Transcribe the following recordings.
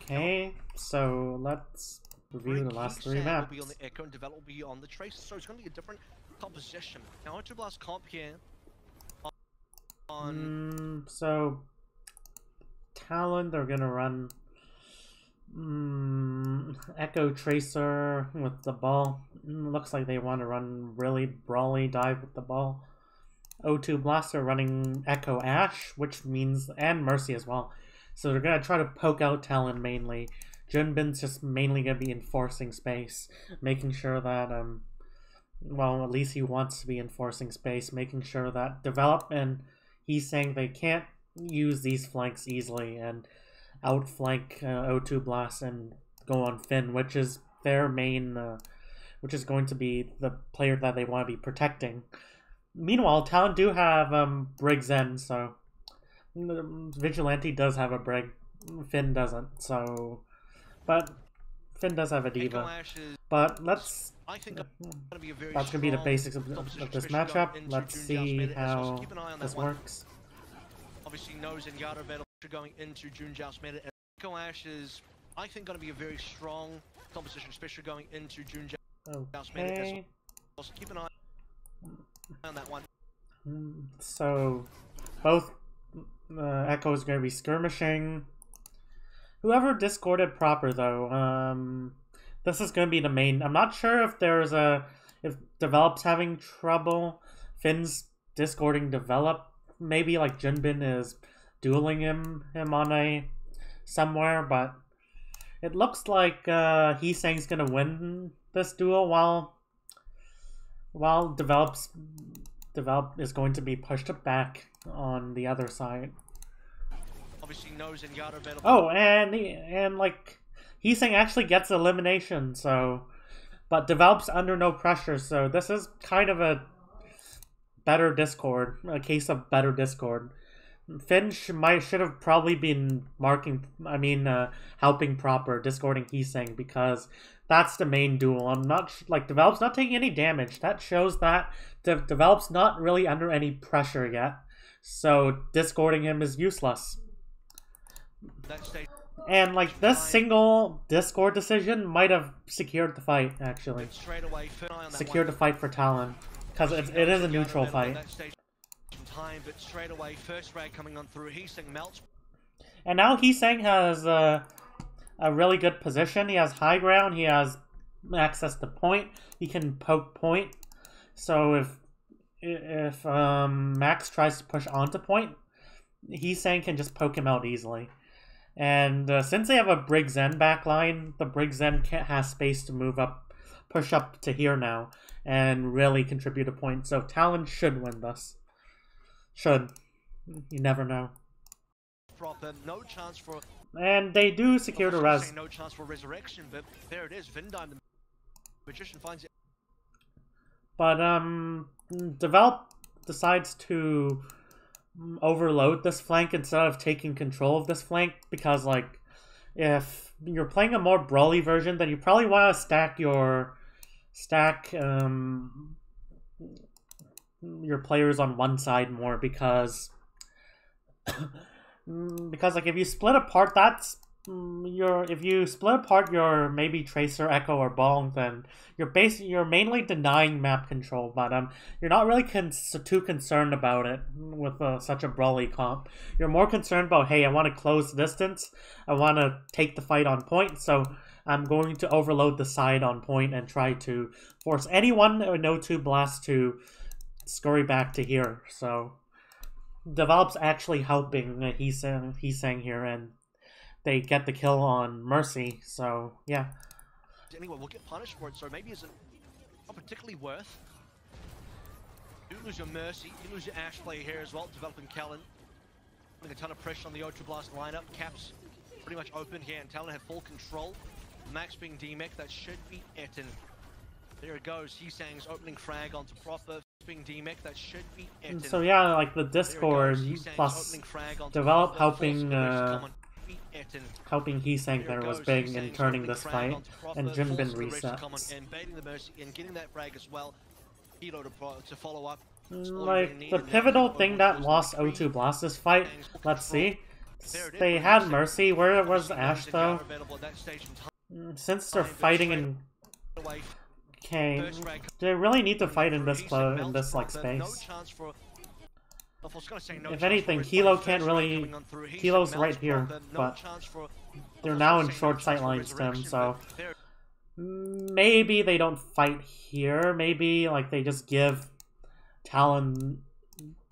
Okay, so let's review the last three maps. Will be on the Echo and Develop will be on the Trace, so it's going to be a different composition. Now, to Blast comp here on. So Talon, they're gonna run Echo Tracer with the ball. Looks like they want to run really brawly dive with the ball. O2 Blaster running Echo Ash, which means, and Mercy as well. So they're gonna try to poke out Talon mainly. Junbin's just mainly gonna be enforcing space, making sure that well, at least he wants to be enforcing space, making sure that Develop, and he's saying they can't use these flanks easily and outflank O2 Blast and go on Finn, which is their main, which is going to be the player that they want to be protecting. Meanwhile, Talon do have Briggs End, so Vigilante does have a Brig, Finn doesn't, so, but Finn does have a Diva. But let's, I think that's going to be the basics of this matchup. Let's see how this works. Obviously, Nose and Yara battle going into June Joust meta. And Echo Ash is, I think, going to be a very strong composition, especially going into June Joust meta as well. So keep an eye on that one. So, both Echoes going to be skirmishing. Whoever discorded proper, though, this is going to be the main. I'm not sure if there's if Develop's having trouble. Finn's discording Develop. Maybe like Junbin is dueling him on a somewhere, but it looks like Heesang's gonna win this duel while Develop is going to be pushed back on the other side. Obviously, Nose and Yara battle. Oh, and like Heesang actually gets elimination, so but Develop's under no pressure, so this is kind of a better Discord, a case of better Discord. Finn should have probably been helping proper, discording Heesang, because that's the main duel. I'm not, like, Develop's not taking any damage. That shows that Develop's not really under any pressure yet, so discording him is useless. And, like, this single Discord decision might have secured the fight, actually. Secured the fight for Talon. Because it is a neutral fight. But straight away, first frag coming on through. Heesang melts. And now Heesang has a really good position. He has high ground. He has access to point. He can poke point. So if Max tries to push onto point, Heesang can just poke him out easily. And since they have a Briggs End backline, the Briggs End has space to move up, push up to here now, and really contribute a point. So Talon should win this. Should. You never know. Proper, no chance for. And they do secure the res. No chance for resurrection, but there it is. Vindime, the magician, finds it. But Develop decides to overload this flank instead of taking control of this flank, because like if you're playing a more brawly version, then you probably want to stack your players on one side more, because like if you split apart if you split apart your maybe Tracer, Echo, or Ball, then you're mainly denying map control, but you're not really too concerned about it with such a brawly comp. You're more concerned about, hey, I want to close distance, I want to take the fight on point, so I'm going to overload the side on point and try to force anyone in O2 Blast to scurry back to here. So Develop's actually helping Heesang here, and they get the kill on Mercy, so yeah. Anyway, we'll get punished for it, so maybe it's not particularly worth. You lose your Mercy, you lose your Ash player here as well, developing Talon. Putting a ton of pressure on the O2 Blast lineup. Caps pretty much open here, and Talon have full control. Max being DMEC, that should be Etten. There it goes, Heesang's opening frag onto proper. Being DMEC, that should be Etten. So yeah, like the Discord plus Develop helping Heesang there was big in turning this fight, and Junbin resets. And baiting the Mercy and getting that frag as well. Hilo to follow up. Like the pivotal thing that lost O2 Blast this fight, let's see. They had Mercy. Where was Ashe, though? Since they're fighting in... Okay, they really need to fight in this like space. If anything, Kilo can't really... Kilo's right here, but they're now in short sightlines stem, so... Maybe they don't fight here. Maybe like they just give Talon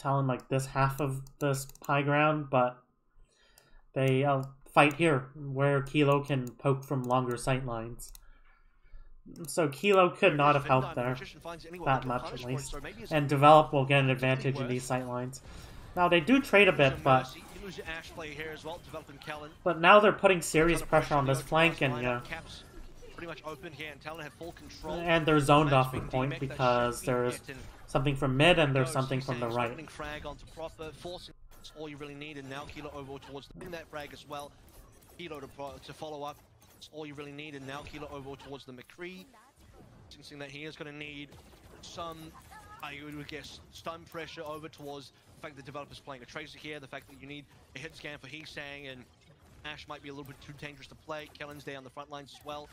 like this half of this high ground, but they fight here where Kilo can poke from longer sightlines. So Kilo could not have helped there that much at least, and Develop will get an advantage in these sightlines. Now they do trade a bit, but now they're putting serious pressure on this flank, and yeah. Pretty much open here, and Talon have full control. And they're zoned off the point because there's something from mid and there's something from the right. Frag onto proper, forcing all you really need, and now Kilo over towards that frag as well. Kilo to follow up. That's all you really need, and now Kilo over towards the McCree. Sensing that he is going to need some, I would guess, stun pressure over towards the fact that the developer's playing a Tracer here, the fact that you need a hit scan for Heesang, and Ashe might be a little bit too dangerous to play. Kellen's there on the front lines as well.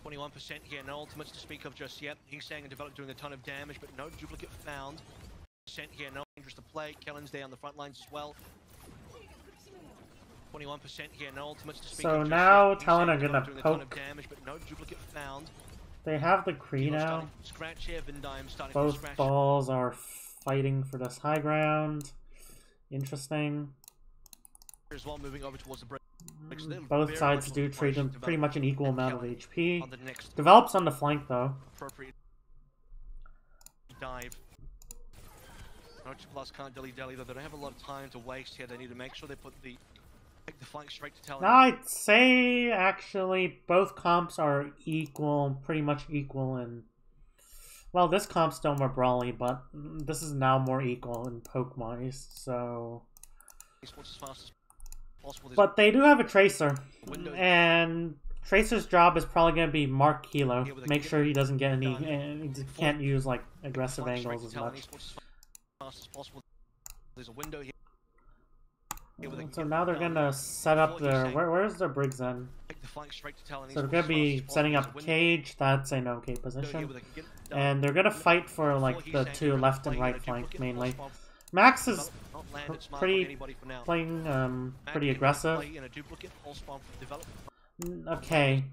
21% here, no ultimates to speak of just yet. Heesang and Develop doing a ton of damage, but no duplicate found. Percent here, no dangerous to play. Kellen's there on the front lines as well. 21% here, no ultimates to speak of. So now Talon are gonna poke. Damage, but no duplicate found. They have the Kree now. Both balls are fighting for this high ground. Interesting. As well, moving over towards the break. Both sides do trade them pretty much an equal amount of HP. Develops on the flank though. Dive. Plus can't dilly though. They don't have a lot of time to waste here. They need to make sure they take the flank straight to Talon. I'd say actually both comps are equal, pretty much equal in. Well, this comp's still more brawly, but this is now more equal in poke wise. So. But they do have a Tracer, and Tracer's job is probably going to be mark Kilo, make sure he doesn't get any, and he can't use like aggressive angles as much. So now they're going to set up their, where's their Briggs then? So they're going to be setting up Cage, that's an okay position, and they're going to fight for like the two left and right flank mainly. Max is pretty pretty aggressive. Okay.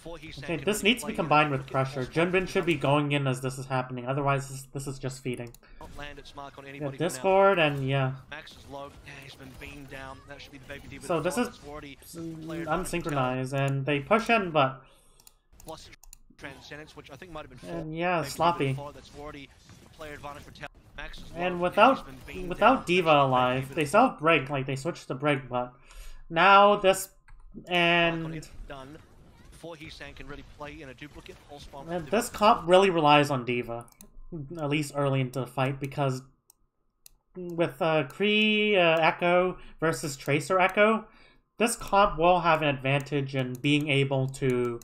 Okay, this needs to be combined with pressure. Junbin should be going in as this is happening, otherwise this is just feeding. Yeah, Discord and yeah. So this is unsynchronized and they push in, but and yeah, sloppy. And without D.Va alive, they still have Brig, like they switched to Brig, but now this and this comp really relies on D.Va, at least early into the fight, because with Kree Echo versus Tracer Echo, this comp will have an advantage in being able to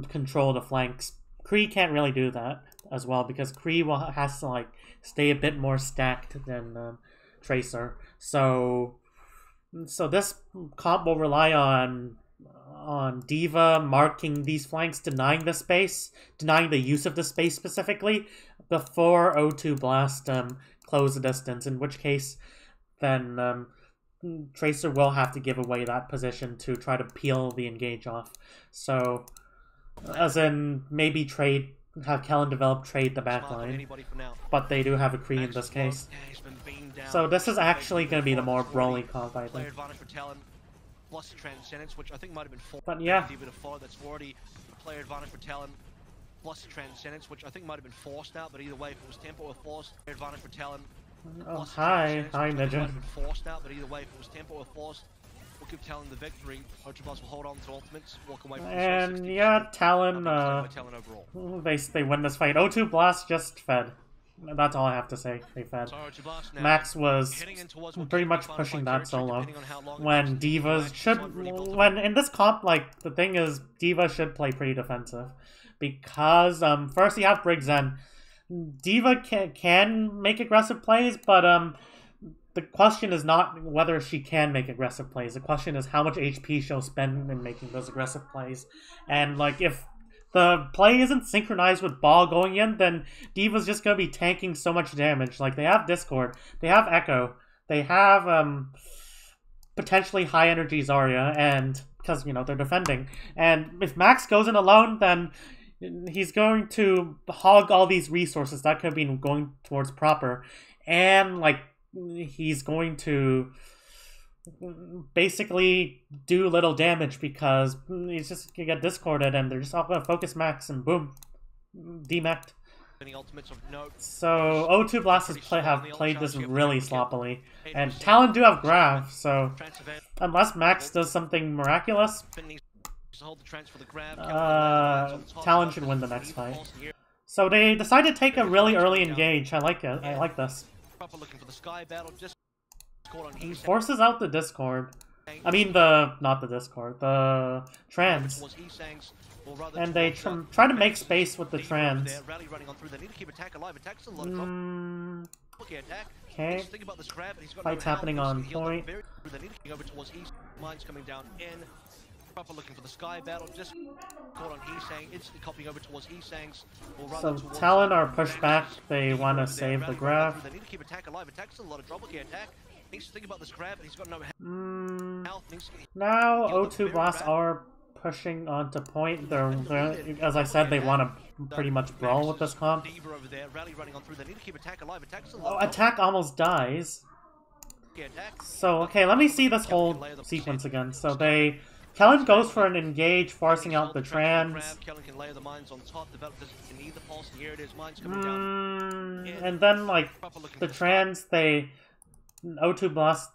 control the flanks. Kree can't really do that as well because Kree has to like stay a bit more stacked than Tracer. So this comp will rely on D.Va marking these flanks, denying the space, denying the use of the space specifically before O2 Blast close the distance. In which case, then Tracer will have to give away that position to try to peel the engage off. So, as in maybe have Kellen develop trade the backline, but they do have a Kree in this case. So this is actually going to be the more brawly comp, I think. But yeah. Player advantage for Talon. Plus Transcendence, which I think might have been forced out, but either way, if it was tempo or forced, advantage for Talon. Oh, hi Ninja. Forced out, but either way, if it was tempo or forced, we'll give Talon the victory. Ultrabus will hold on to ultimates, walk away from and yeah, Talon, they win this fight. O2 Blast just fed. That's all I have to say. They fed. Max was pretty much pushing that solo. When D.Va when in this comp, like the thing is, D.Va should play pretty defensive because first you have Briggs in. D.Va can make aggressive plays, but the question is not whether she can make aggressive plays. The question is how much HP she'll spend in making those aggressive plays. And like if the play isn't synchronized with ball going in, then D.Va's just gonna be tanking so much damage. Like they have Discord, they have Echo, they have potentially high energy Zarya, and because they're defending. And if Max goes in alone, then he's going to hog all these resources that could be going towards proper, and like he's going to basically do little damage because he's just gonna get discorded, and they're just all gonna focus Max, and boom, demeched. So O2 Blast have played this really sloppily, and Talon do have Grav, so unless Max does something miraculous, Talon should win the next fight. So they decide to take a really early engage. I like it. I like this. He forces out the Discord. I mean not the Discord, the Trans. And they try to make space with the Trans. Okay. Fight's happening on point. So Talon are pushed back. They want to save the grab. Now O2 Blast are pushing onto point. They're as I said, they want to pretty much brawl with this comp. Oh, attack almost dies. So okay, let me see this whole sequence again. So Talon goes for an engage, forcing out the Trans. And then like the Trans, O2 Blast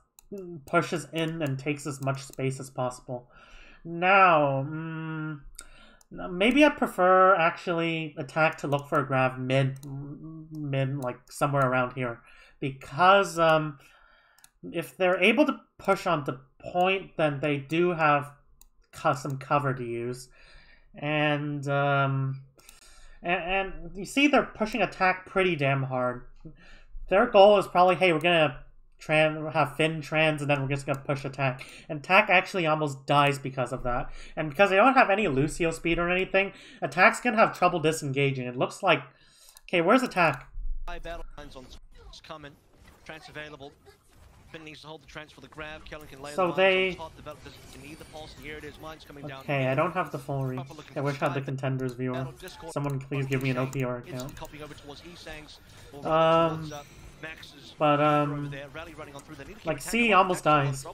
pushes in and takes as much space as possible. Now, maybe I prefer actually attack to look for a grab mid, like somewhere around here, because if they're able to push on the point, then they do have some cover to use, and you see they're pushing attack pretty damn hard. Their goal is probably, hey, we're gonna have Finn Trans, and then we're just gonna push attack. And attack actually almost dies because of that. And because they don't have any Lucio speed or anything, attack's gonna have trouble disengaging. It looks like, okay, where's attack? So they... Okay, I don't have the full read. I wish I had the Contenders viewer. Someone please give me an OPR account. Like C almost dies.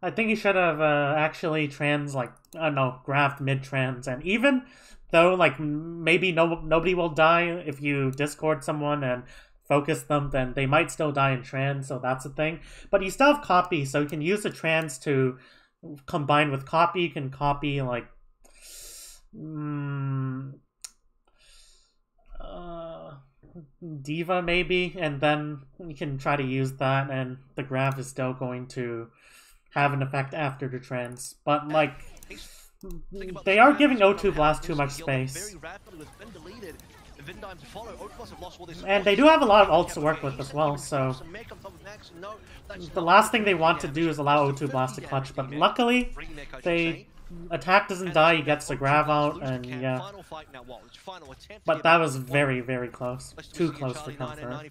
I think he should have actually grabbed mid-trans, and even though like maybe nobody will die if you discord someone and focus them, then they might still die in trans, so that's a thing. But you still have copy, so you can use the trans to combine with copy. You can copy like D.Va maybe, and then you can try to use that, and the graph is still going to have an effect after the trans. But like, they are giving O2 Blast too much space. And they do have a lot of ults to work with as well, so the last thing they want to do is allow O2 Blast to clutch, but luckily attack doesn't die, he gets the grab out, and yeah. But that was very, very close. Too close for comfort.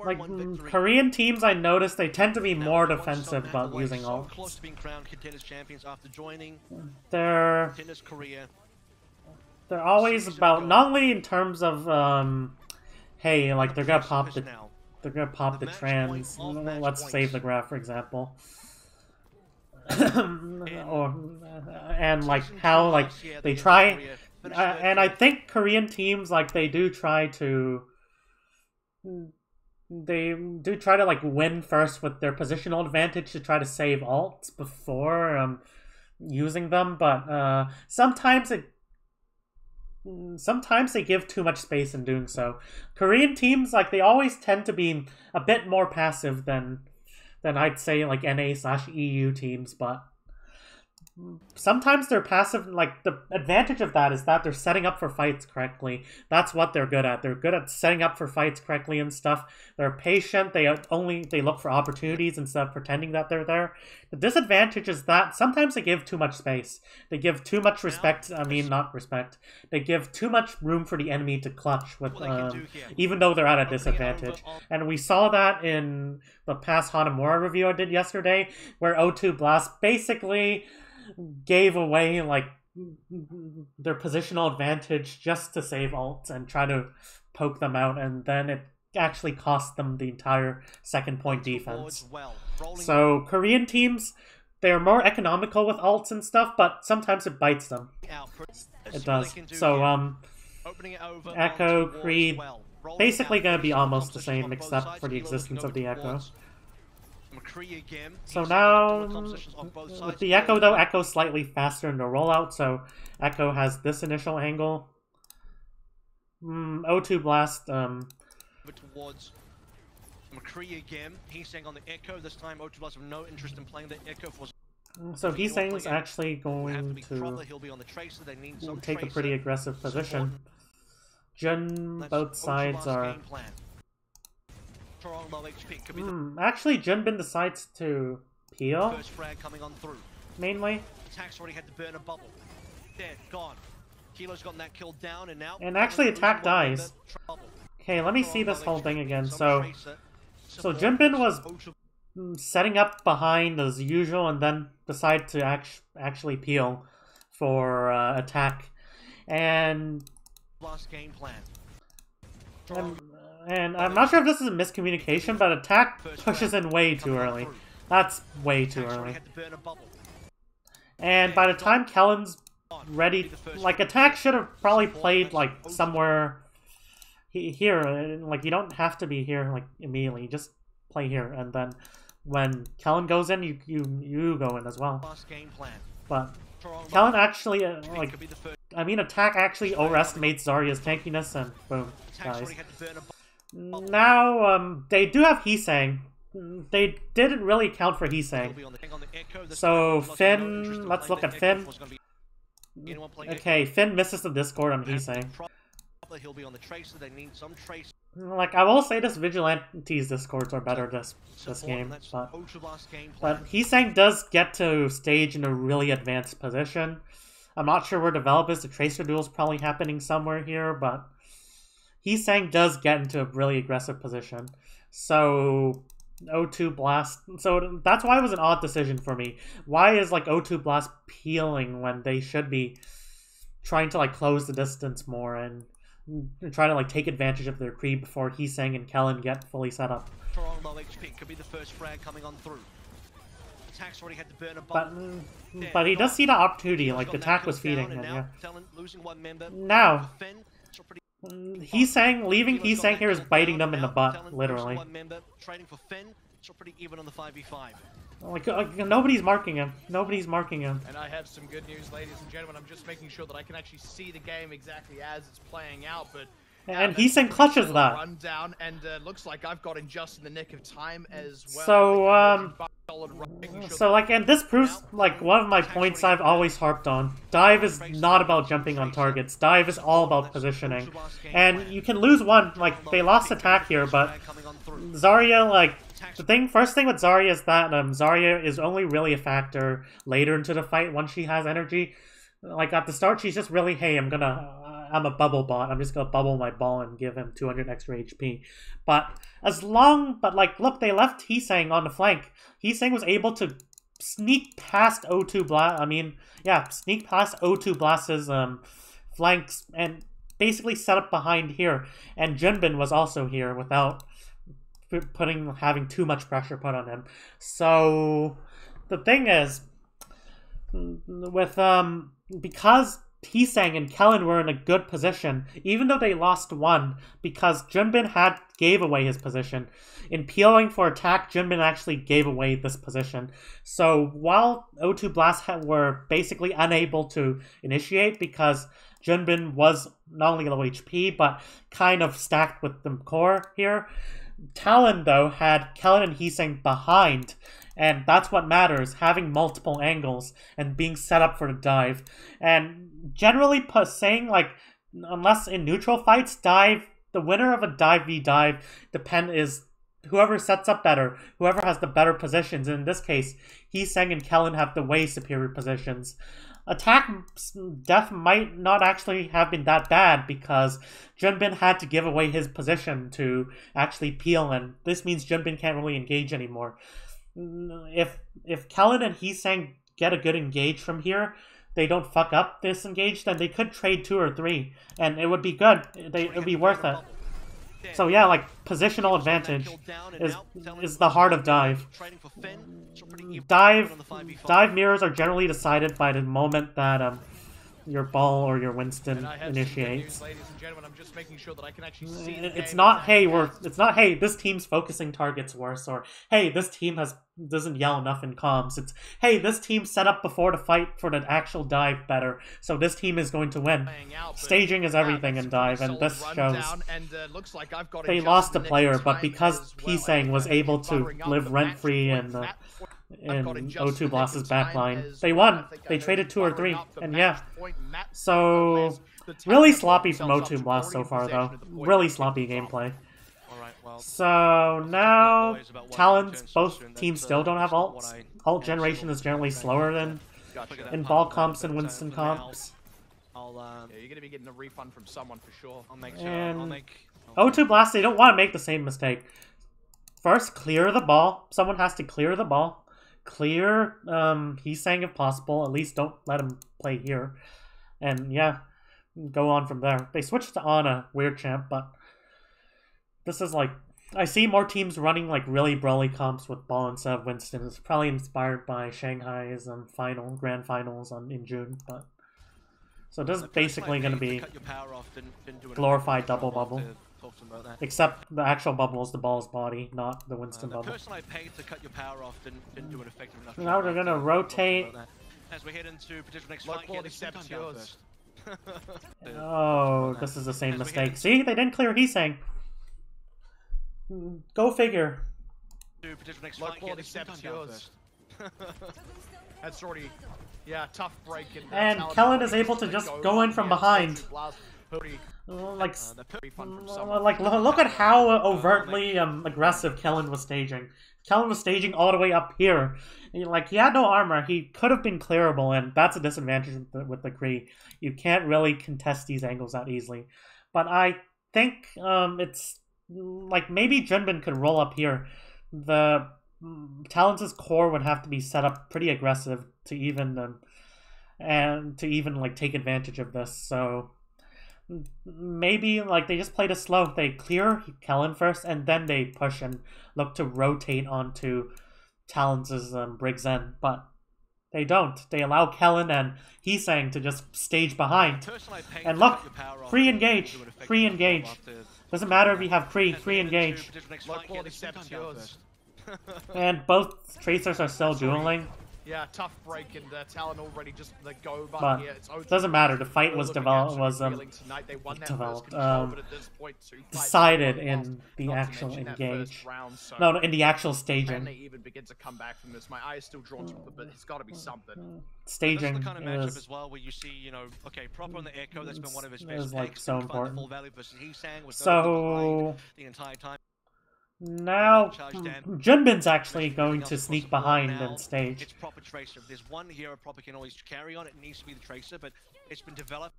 Like, Korean teams, I noticed, they tend to be more defensive about using ults. They're always about, not only in terms of, hey, like, they're gonna pop the trans. Let's save the graph, for example. And like how like they try, and I think Korean teams like they do try to like win first with their positional advantage to try to save ults before using them, but sometimes they give too much space in doing so. Korean teams, like, they always tend to be a bit more passive than I'd say, like, NA/EU teams, but sometimes they're passive, like, the advantage of that is that they're setting up for fights correctly. That's what they're good at. They're good at setting up for fights correctly and stuff. They're patient. They look for opportunities instead of pretending that they're there. The disadvantage is that sometimes they give too much space. They give too much respect. I mean, not respect. They give too much room for the enemy to clutch with, even though they're at a disadvantage. And we saw that in the past Hanamura review I did yesterday, where O2 Blast basically gave away like their positional advantage just to save ults and try to poke them out, and then it actually cost them the entire second point defense. So Korean teams, they're more economical with ults and stuff, but sometimes it bites them. It does. So Echo, Creed, basically gonna be almost the same except for the existence of the Echo. So now, with the Echo though, Echo's slightly faster in the rollout, so Echo has this initial angle. O2 Blast, towards McCree again. He's saying on the Echo this time. O2 Blast have no interest in playing the Echo for. So he's saying he's actually going to take a pretty aggressive position. Jun, both sides are. Actually, Junbin decides to peel. First frag coming on through. Mainly. Attack's already had to burn a bubble. Dead, gone. Kilo's gotten that kill down, and now. And actually, Attack dies. Okay, let me see this whole thing again. So Junbin was setting up behind as usual, and then decided to actually peel for Attack, and. Last game plan. And I'm not sure if this is a miscommunication, but Attack pushes in way too early. That's way too early. And by the time Kellen's ready, like, Attack should have probably played, like, somewhere here. Like, you don't have to be here, like, immediately. Just play here, and then when Kellen goes in, you go in as well. But Kellen actually, like, I mean, Attack actually overestimates Zarya's tankiness, and boom, dies. Now, they do have Heesang. They didn't really account for Heesang. So, Finn, let's look at Finn. Okay, Finn misses the Discord on Heesang. Like, I will say this Vigilante's Discords are better this game, but Heesang does get to stage in a really advanced position. I'm not sure where develop is. The Tracer duel's probably happening somewhere here, but Heesang does get into a really aggressive position. So O2 Blast. So that's why it was an odd decision for me. Why is like O2 Blast peeling when they should be trying to like close the distance more and try to like take advantage of their creep before Heesang and Kellen get fully set up? Low HP could be the first frag coming on through. Attack's already had to burn a but he does see the opportunity, like the Attack was feeding him, yeah. Now, Heesang, leaving Heesang here is biting them in the butt, literally. Like, nobody's marking him. Nobody's marking him. And I have some good news, ladies and gentlemen. I'm just making sure that I can actually see the game exactly as it's playing out, but... And Heesang clutches that. Rundown, and looks like I've got in just in the nick of time as well. So like, and this proves like one of my points I've always harped on. Dive is not about jumping on targets. Dive is all about positioning, and you can lose one. Like, they lost Attack here, but Zarya, like, first thing with Zarya is that Zarya is only really a factor later into the fight once she has energy. Like, at the start, she's just really, hey, I'm a bubble bot. I'm just gonna bubble my ball and give him 200 extra HP. But like, look, they left Heesang on the flank. Heesang was able to sneak past O2 Blast. I mean, yeah, sneak past O2 Blast's flanks and basically set up behind here. And Junbin was also here without having too much pressure put on him. So the thing is, with because Heesang and Kellen were in a good position, even though they lost one, because Junbin gave away his position. In peeling for Attack, Junbin actually gave away this position. So while O2 Blast were basically unable to initiate because Junbin was not only low HP, but kind of stacked with the core here, Talon, though, had Kellen and Heesang behind, and that's what matters, having multiple angles and being set up for the dive. And generally saying, like, unless in neutral fights, dive, the winner of a dive v dive is whoever sets up better, whoever has the better positions. And in this case, Heesang and Kellen have the way superior positions. Attack Death might not actually have been that bad because Junbin had to give away his position to actually peel, and this means Junbin can't really engage anymore. If Kellen and Heesang get a good engage from here, they don't fuck up this engage, then they could trade 2 or 3, and it would be good. It would be worth it. So yeah, like, positional advantage is the heart of dive. Dive mirrors are generally decided by the moment that your ball or your Winston initiates. It's not hey this team's focusing targets worse, or hey this team doesn't yell enough in comms. It's hey this team set up before the fight for the actual dive better, so this team is going to win. Staging is everything in dive, and this shows. They lost a player, but because Heesang was able to live rent-free in O2 Blast's backline, they won. They traded 2 or 3, and yeah. So, really sloppy from O2 Blast so far, though. Really sloppy gameplay. So now, Talons, both teams still don't have ults. Ult generation is generally slower than in ball comps and Winston comps. Yeah, you're gonna be getting a refund from someone for sure. And O2 Blast, they don't want to make the same mistake. First, clear the ball. Someone has to clear the ball. Clear Heesang if possible. At least don't let him play here. And yeah, go on from there. They switched to Ana, weird champ, but this is like, I see more teams running like really brawly comps with ball instead of Winston. It's probably inspired by Shanghai's grand finals in June, but so this is basically going to be glorified double bubble. Except the actual bubble is the ball's body, not the Winston bubble. Now they're going to rotate. As we head into potential next fight, oh, this is the same mistake. See, they didn't clear Heesang. Go figure. That's already, yeah, tough break. And Kellen is able to just go in from behind. Like, look at how overtly aggressive Kellen was staging. Kellen was staging all the way up here. Like, he had no armor. He could have been clearable, and that's a disadvantage with the Kree. You can't really contest these angles that easily. But I think it's like maybe Junbin could roll up here. The Talons' core would have to be set up pretty aggressive to even like take advantage of this. So maybe like they just played it slow. They clear Kellen first, and then they push and look to rotate onto Talons' Briggs N, but they don't. They allow Kellen and Heesang to just stage behind. And look, free engage. Free engage. Doesn't matter if you have free engage. And both Tracers are still dueling. Yeah, tough break, and Talon already just let go. But here, it doesn't matter. The fight was decided in the actual engage. No, in the actual staging. They even begin to come back from this. My eye is still drawn to it, but it's got to be something. Staging is the kind of matchup as well where you see, you know, okay, proper on the echo. That's been one of his best like so important. Was so the entire time. Now, Junbin's actually going to sneak behind and stage. It's proper Tracer. If there's one hero proper can always carry on, it needs to be the Tracer, but it's been developed.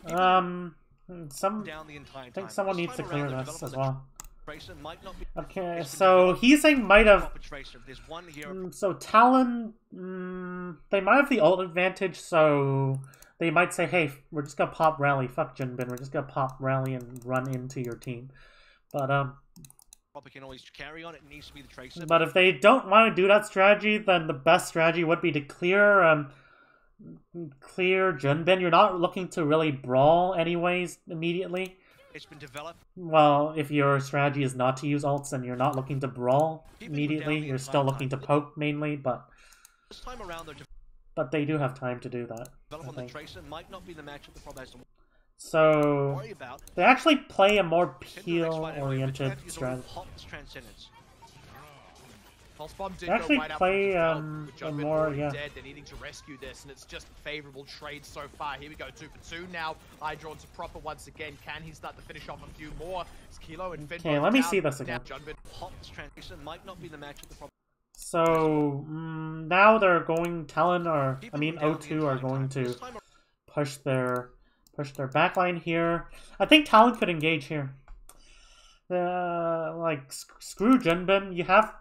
I think someone needs to clear this as well. Okay, so Heesang might have... So Talon... they might have the ult advantage, so they might say, hey, we're just gonna pop rally. Fuck Junbin, we're just gonna pop rally and run into your team. But, can always carry on. It needs to be the Tracer. But if they don't want to do that strategy, then the best strategy would be to clear Junbin. You're not looking to really brawl anyways immediately. It's been developed. Well, if your strategy is not to use ults, then you're not looking to brawl immediately. You're still looking to poke mainly, but this time around, but they do have time to do that. The Tracer might not be the matchup the problem has. So Worry about. they actually play a more Into the next fight anyway, but peel-oriented Champions already strategy. popped this Transcendence. Pulse Bomb did They actually go right play, out from the a Junbin more, already yeah. dead. They're needing to rescue this, and it's just favorable trade so far. Here we go, 2 for 2 now. Eye drawn to proper once again. Can he start to finish off a few more? It's Kilo and Finn. Okay, let me see this again. Junbin Popped this Transcendence might not be the match at the problem. So now they're going. Talon or I mean O2 are going to push their backline here. I think Talon could engage here. Like screw Junbin. You have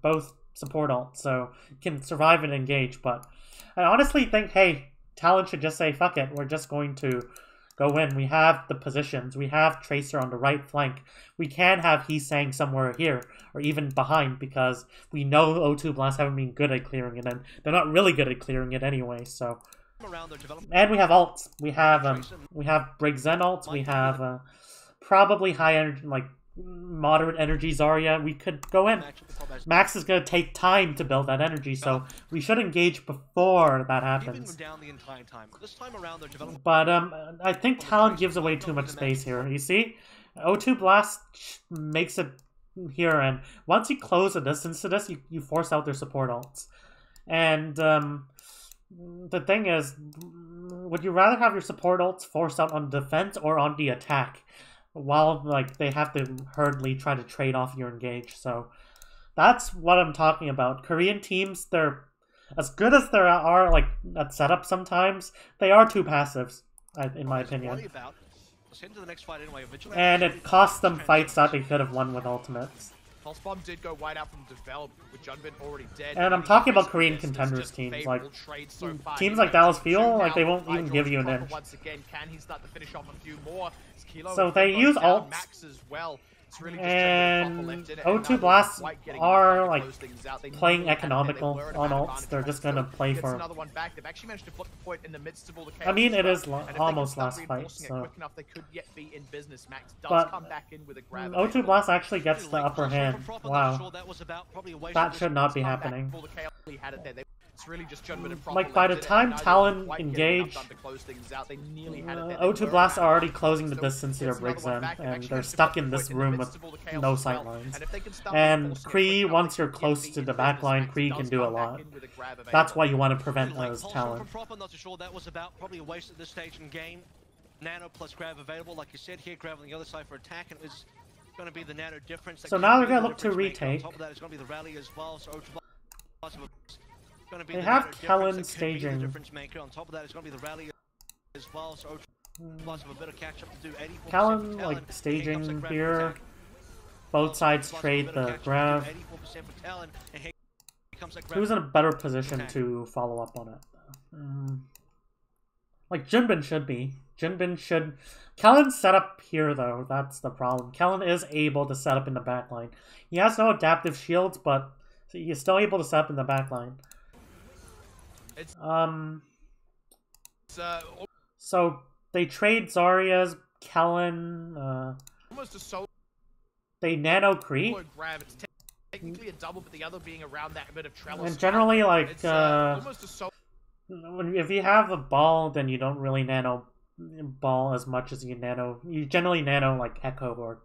both support ult, so you can survive and engage. But I honestly think, hey, Talon should just say fuck it. We're just going to go in. We have the positions. We have Tracer on the right flank. We can have Heesang somewhere here or even behind because we know O2 Blast haven't been good at clearing it, and they're not really good at clearing it anyway. So. And we have ults. We have Brig Zen ults. We have probably high energy, like moderate energy Zarya. We could go in. Max is gonna take time to build that energy, so we should engage before that happens. But I think Talon gives away too much space here. You see, O2 Blast makes it here, and once you close a distance to this, you force out their support ults, and the thing is, would you rather have your support ults forced out on defense or on the attack? While like they have to hurriedly try to trade off your engage. So that's what I'm talking about. Korean teams, they're as good as they are like at setup sometimes, they are too passives, in my opinion. And it costs them fights that they could have won with ultimates. Pulse Bomb did go wide out from develop with Junbin already dead. And I'm talking about Korean Contenders teams, like teams like Dallas feel like they won't even give you an inch. Once again, can he start to finish off a few more? So they use ults, and O2 Blasts are like playing economical on ults. They're just gonna play for. I mean, it is almost last fight, so. But O2 Blast actually gets the upper hand. Wow, that should not be happening. Like by the time Talon engage, O2 Blasts are already closing the distance to their Brig Zen, and they're stuck in this room with no sightlines. And Kree, once you're close to the backline, Kree can do a lot. That's why you want to prevent those Talon. Nano plus grab available, like you said here, grab on the other side for attack, and it was going to be the Nano difference. So now they're going to look to retake. On top of that, it's going to be the rally as well. So they have Talon staging. On top of that, it's going to be the rally as well. So plus a bit of catch up to do. Talon like staging here. Both sides trade the grab. Who's in a better position to follow up on it? Like Junbin should be. Junbin should. Talon's set up here though. That's the problem. Talon is able to set up in the backline. He has no adaptive shields, but he's still able to set up in the backline. So they trade Zarya's, Kellen, they nano Kree. Technically a double, but the other being around that bit of trellis. And generally, like, if you have a ball, then you don't really nano ball as much as you nano. You generally nano like Echo or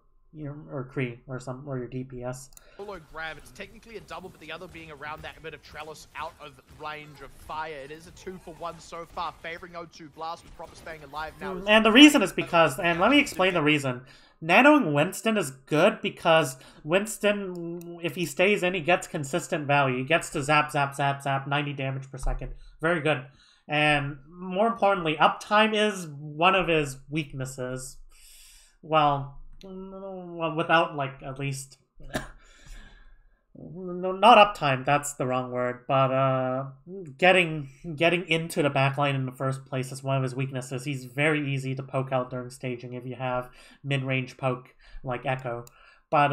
Kree or your DPS. Solo grab, it's technically a double, but the other being around that bit of trellis out of range of fire. It is a 2-for-1 so far, favoring O2 Blast with proper staying alive now. And the reason is because, and let me explain the reason. Nanoing Winston is good because Winston, if he stays in, he gets consistent value. He gets to zap, zap, zap, zap, 90 damage per second. Very good. And more importantly, uptime is one of his weaknesses. Well, without, like, at least... No, not uptime, that's the wrong word, but getting into the backline in the first place is one of his weaknesses. He's very easy to poke out during staging if you have mid-range poke like Echo. But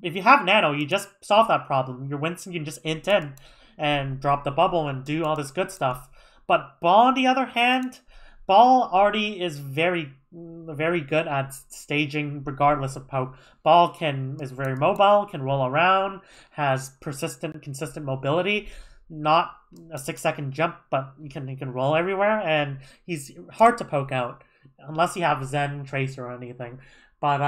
if you have Nano, you just solve that problem. Your Winston can just int in and drop the bubble and do all this good stuff. But Ball, on the other hand, Ball already is very good at staging regardless of poke. Ball is very mobile, can roll around, has consistent mobility, not a 6-second jump, but he can roll everywhere, and he's hard to poke out. unless you have Zen, Tracer, or anything. But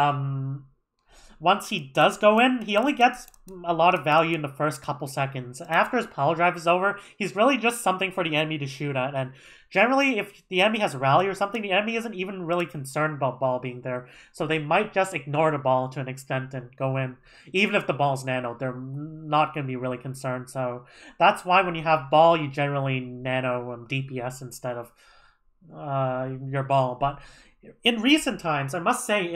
once he does go in, he only gets a lot of value in the first couple seconds. After his power drive is over, he's really just something for the enemy to shoot at. And generally, if the enemy has rally or something, the enemy isn't even really concerned about ball being there. So they might just ignore the ball to an extent and go in. Even if the ball's nano, they're not going to be really concerned. So that's why when you have ball, you generally nano DPS instead of your ball. But in recent times, I must say,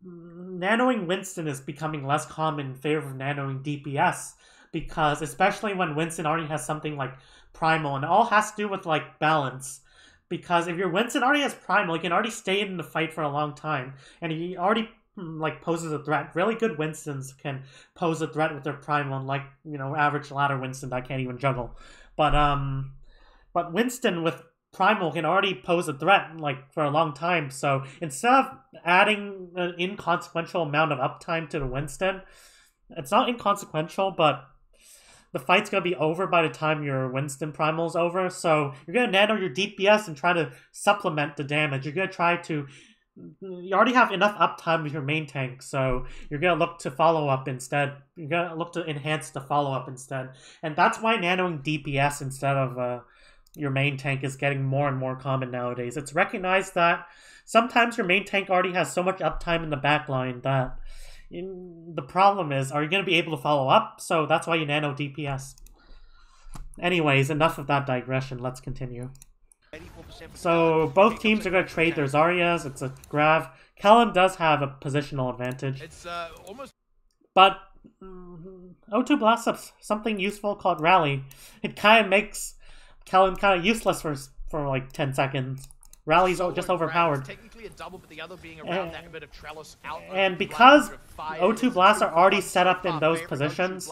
nanoing Winston is becoming less common in favor of nanoing DPS, because especially when Winston already has something like Primal, and it all has to do with like balance. Because if your Winston already has Primal, he can already stay in the fight for a long time, and he already like poses a threat. Really good Winstons can pose a threat with their Primal, and like, you know, average ladder Winston that can't even juggle. But Winston with Primal can already pose a threat like for a long time. So instead of adding an inconsequential amount of uptime to the Winston, it's not inconsequential, but the fight's gonna be over by the time your Winston Primal's over. So you're gonna nano your DPS and try to supplement the damage. You're gonna try to. You already have enough uptime with your main tank, so you're gonna look to follow up instead. You're gonna look to enhance the follow up instead, and that's why nanoing DPS instead of your main tank is getting more and more common nowadays. It's recognized that sometimes your main tank already has so much uptime in the backline that the problem is, are you going to be able to follow up? So that's why you nano DPS. Anyways, enough of that digression. Let's continue. So both teams are going to trade their Zaryas. It's a grab. Talon does have a positional advantage. It's almost... But O2 Blast has something useful called Rally. It kind of makes Talon kind of useless for like 10 seconds. Rally's just overpowered. Technically a double, but the other being around that bit of trellis out. And because O2 Blasts are already set up in those positions,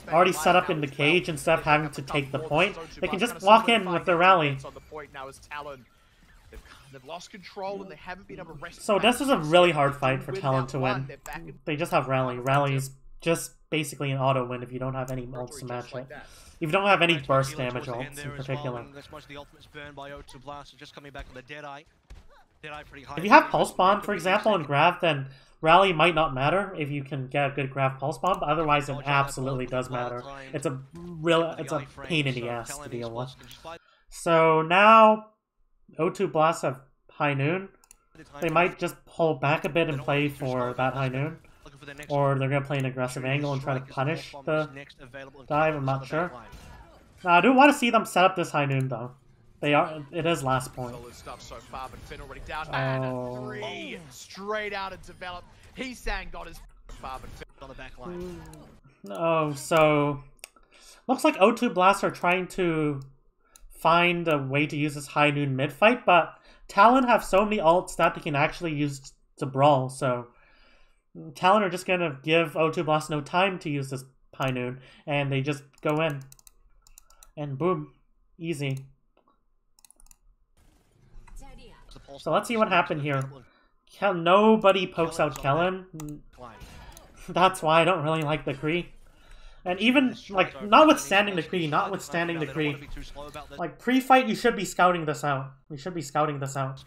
already set up in the cage instead of having to take the point, they can just walk in with their Rally. They've lost control and they haven't been able to rest. So this is a really hard fight for Talon to win. They just have Rally. Rally's just basically an auto win if you don't have any ults to match it. If you don't have any burst damage ults in particular. If you have Pulse Bomb, for example, and Grav, then Rally might not matter if you can get a good Grav Pulse Bomb, but otherwise it absolutely does matter. It's a pain in the ass to deal with. So now O2 Blasts have High Noon. They might just pull back a bit and play for that High Noon. Or they're going to play an aggressive angle and try to punish the dive, I'm not sure. I do want to see them set up this High Noon though. It is last point. Oh. Straight out and developed. Heesang got his Farb and Finn on the back line. Oh, so looks like O2 Blasts are trying to find a way to use this High Noon mid fight, but Talon have so many ults that they can actually use to brawl, so Talon are just gonna give O2 Blast no time to use this High Noon, and they just go in. And boom. Easy. So let's see what happened here. Nobody pokes out Kellen. That's why I don't really like the Kree. And even, like, notwithstanding the Kree, like, pre-fight you should be scouting this out. You should be scouting this out.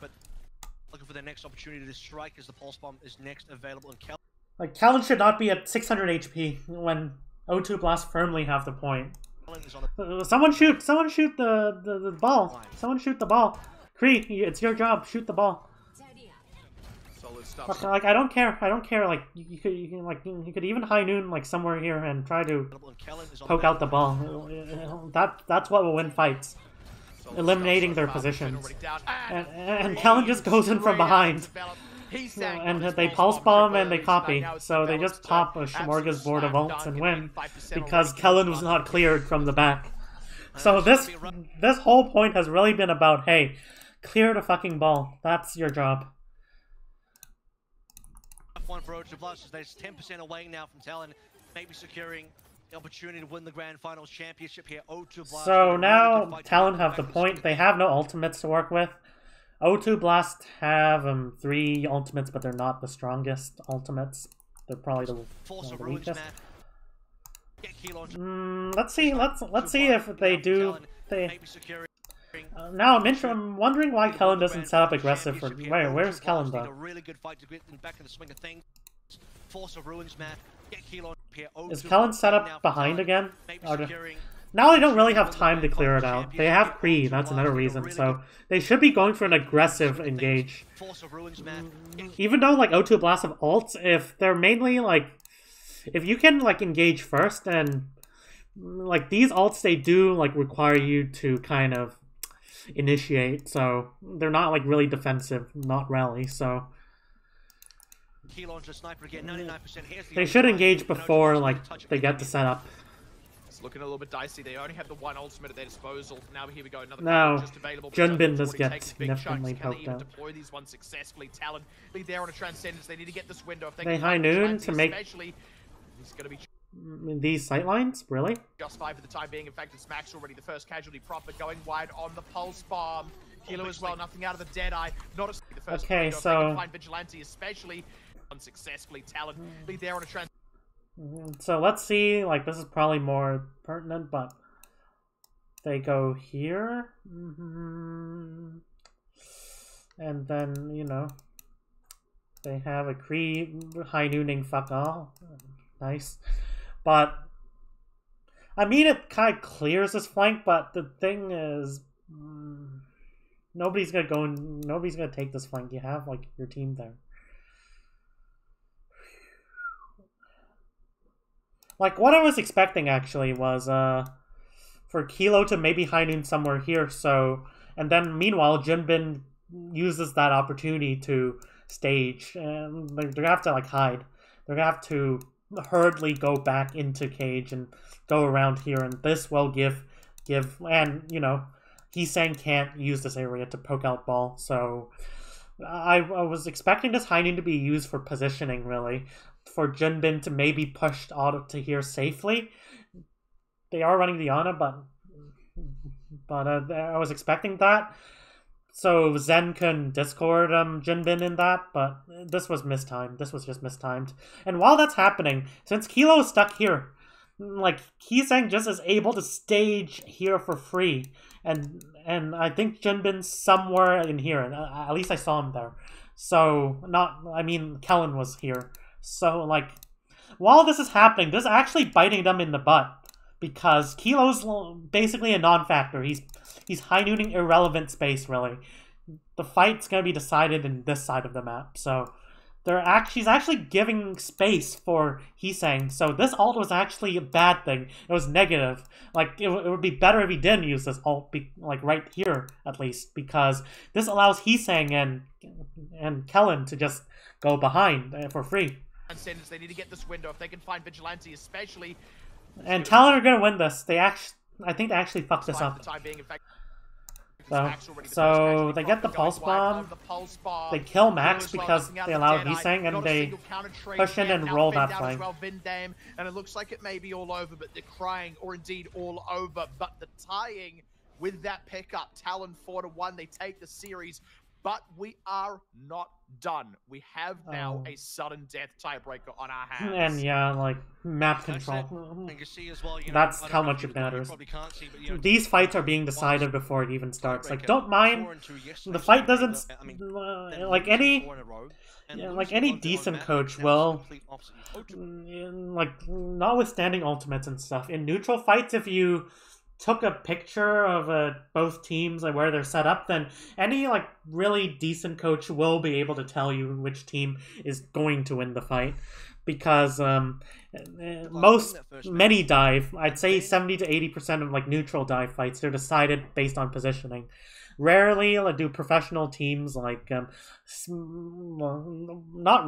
Looking for the next opportunity to strike as the Pulse Bomb is next available in Kellen. Like, Kellen should not be at 600 HP when O2 Blast firmly have the point. Someone shoot the ball. Someone shoot the ball. Kree, it's your job. Shoot the ball. Like, I don't care. Like, you could even High Noon like somewhere here and try to poke out the ball. That's what will win fights. Eliminating their positions. And Kellen just goes in from behind. And they pulse bomb and they copy. So they just pop a smorgasbord of ults and win. Because Kellen was not cleared from the back. So this whole point has really been about, hey, clear the fucking ball. That's your job. One for O2 Blast, there's 10% away now from Talon, maybe securing the opportunity to win the Grand Finals Championship here. O2 Blast. So now Talon have the point. They have no ultimates to work with. O2 Blast have 3 ultimates, but they're not the strongest ultimates. They're probably the weakest. Let's see if they do. Now I'm wondering why Kellen doesn't set up aggressive for... Where's Kellen though? A really good fight to get back in the swing of things. Force of Ruins map. Get Kilo here. Is Kellen set up behind again? Now they don't really have time to clear it out. They have Kree, that's another reason. So they should be going for an aggressive engage. Even though like O2 Blast have ults, if they're mainly like... If you can like engage first, then like these ults they do like require you to kind of initiate, so they're not like really defensive, not rally, so they should engage before like they get the setup. It's looking a little bit dicey. They only have the one ultimate at their disposal. Now here we go. Another now just available. Junbin does get significantly Can they poked even out. deploy these ones successfully? Talon lead there on a Transcendence. They need to get this window. If they They can high find noon Vigilante to make especially, he's going to be these sightlines, really? just 5 for the time being. In fact, it's Max already, the first casualty proper, going wide on the pulse bomb. Kilo as well, nothing out of the Deadeye. Not a the first okay, window. so If they can find Vigilante especially unsuccessfully. Talon lead there on a Transcendence. So let's see, like this is probably more pertinent, but they go here, and then, you know, they have a Kree high nooning fuck all. Nice. But I mean it kind of clears this flank, but the thing is nobody's gonna take this flank. You have like your team there. Like, what I was expecting, actually, was for Kilo to maybe high noon somewhere here, so... And then, meanwhile, Junbin uses that opportunity to stage, and they're gonna have to, like, hide. They're gonna have to hurriedly go back into cage and go around here, and this will give... And, you know, Heesang can't use this area to poke out ball, so... I was expecting this high noon to be used for positioning, really. For Junbin to maybe push auto to here safely. They are running the Ana, but I was expecting that. So Zen can Discord Junbin in that, but this was mistimed. This was just mistimed. And while that's happening, since Kilo is stuck here, like Heesang just is able to stage here for free. And I think Junbin's somewhere in here, and at least I saw him there. So Kellen was here. So, like, while this is happening, this is actually biting them in the butt. Because Kilo's basically a non-factor. He's high-nooning irrelevant space, really. The fight's going to be decided in this side of the map. So, she's actually giving space for Heesang. So, this ult was actually a bad thing. It was negative. Like, it would be better if he didn't use this ult, like, right here, at least. Because this allows Heesang and Kellen to just go behind for free. They need to get this window. If they can find Vigilante especially. And Talon are gonna win this. I think they actually fucked this up. So they get the pulse bomb. They kill Max because they allowed Heesang, and they push in and roll that flank. And it looks like it may be all over, but they're crying, or indeed all over. But the tying with that pickup, Talon 4-1. They take the series. But we are not done. We have now a sudden death tiebreaker on our hands. And yeah, like, map control. That's how much it matters. These fights are being decided before it even starts. Like, don't mind. The fight doesn't... Like any decent coach will... Like, notwithstanding ultimates and stuff. In neutral fights, if you took a picture of both teams and where they're set up, then any like really decent coach will be able to tell you which team is going to win the fight, because many dive, I'd say 70 to 80% of like neutral dive fights, they're decided based on positioning. Rarely do professional teams like, not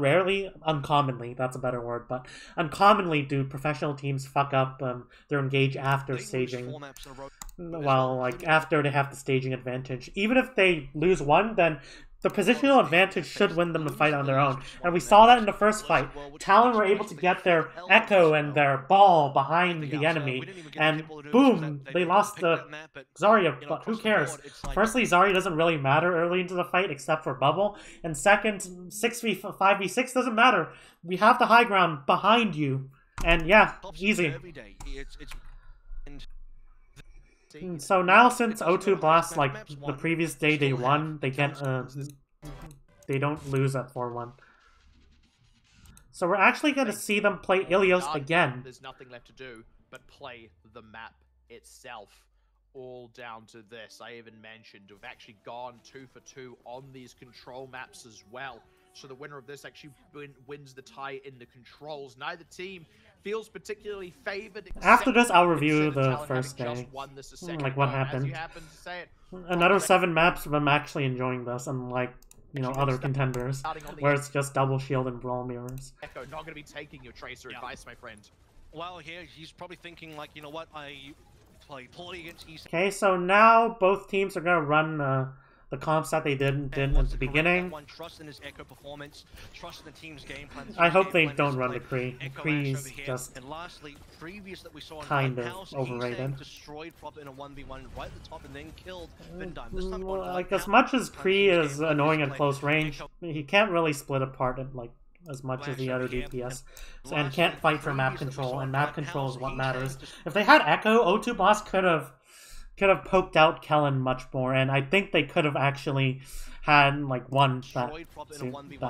rarely, uncommonly, that's a better word, but uncommonly do professional teams fuck up their engage after staging. Well, like after they have the staging advantage. Even if they lose one, then the positional advantage should win them the fight on their own. And we saw that in the first fight. Talon were able to get their echo and their ball behind the enemy. And boom, they lost the Zarya, but who cares? Firstly, Zarya doesn't really matter early into the fight except for Bubble. And second, 5v6 doesn't matter. We have the high ground behind you. And yeah, easy. So now since O2 Blast, like the previous day they won, they can't they don't lose at 4-1. So we're actually going to see them play Ilios again. There's nothing left to do but play the map itself. All down to this. I even mentioned we've actually gone 2 for 2 on these control maps as well. So the winner of this actually wins the tie in the controls. Neither team feels particularly favored. After this, I'll review the first day. Like what happened. Another 7 maps of them actually enjoying this, unlike, you know, other contenders, where it's just double shield and brawl mirrors. Echo, not going to be taking your Tracer advice, my friend. Well, here he's probably thinking like, you know what, I play poorly against East. Okay, so now both teams are gonna run the comps that they did at the beginning. Trust in his Echo performance, trust in the team's game plan. I hope they don't run the Kree. Kree's just and lastly, previous that we saw kind of overrated. Destroyed Prop in a 1v1 right at the top and then killed Vindime. This time like as much as Kree is annoying at close range, he can't really split apart at like as much as the other DPS, and can't fight for map control, and map control is what matters. If they had Echo, O2 Boss could have poked out Kellen much more, and I think they could have actually had like won that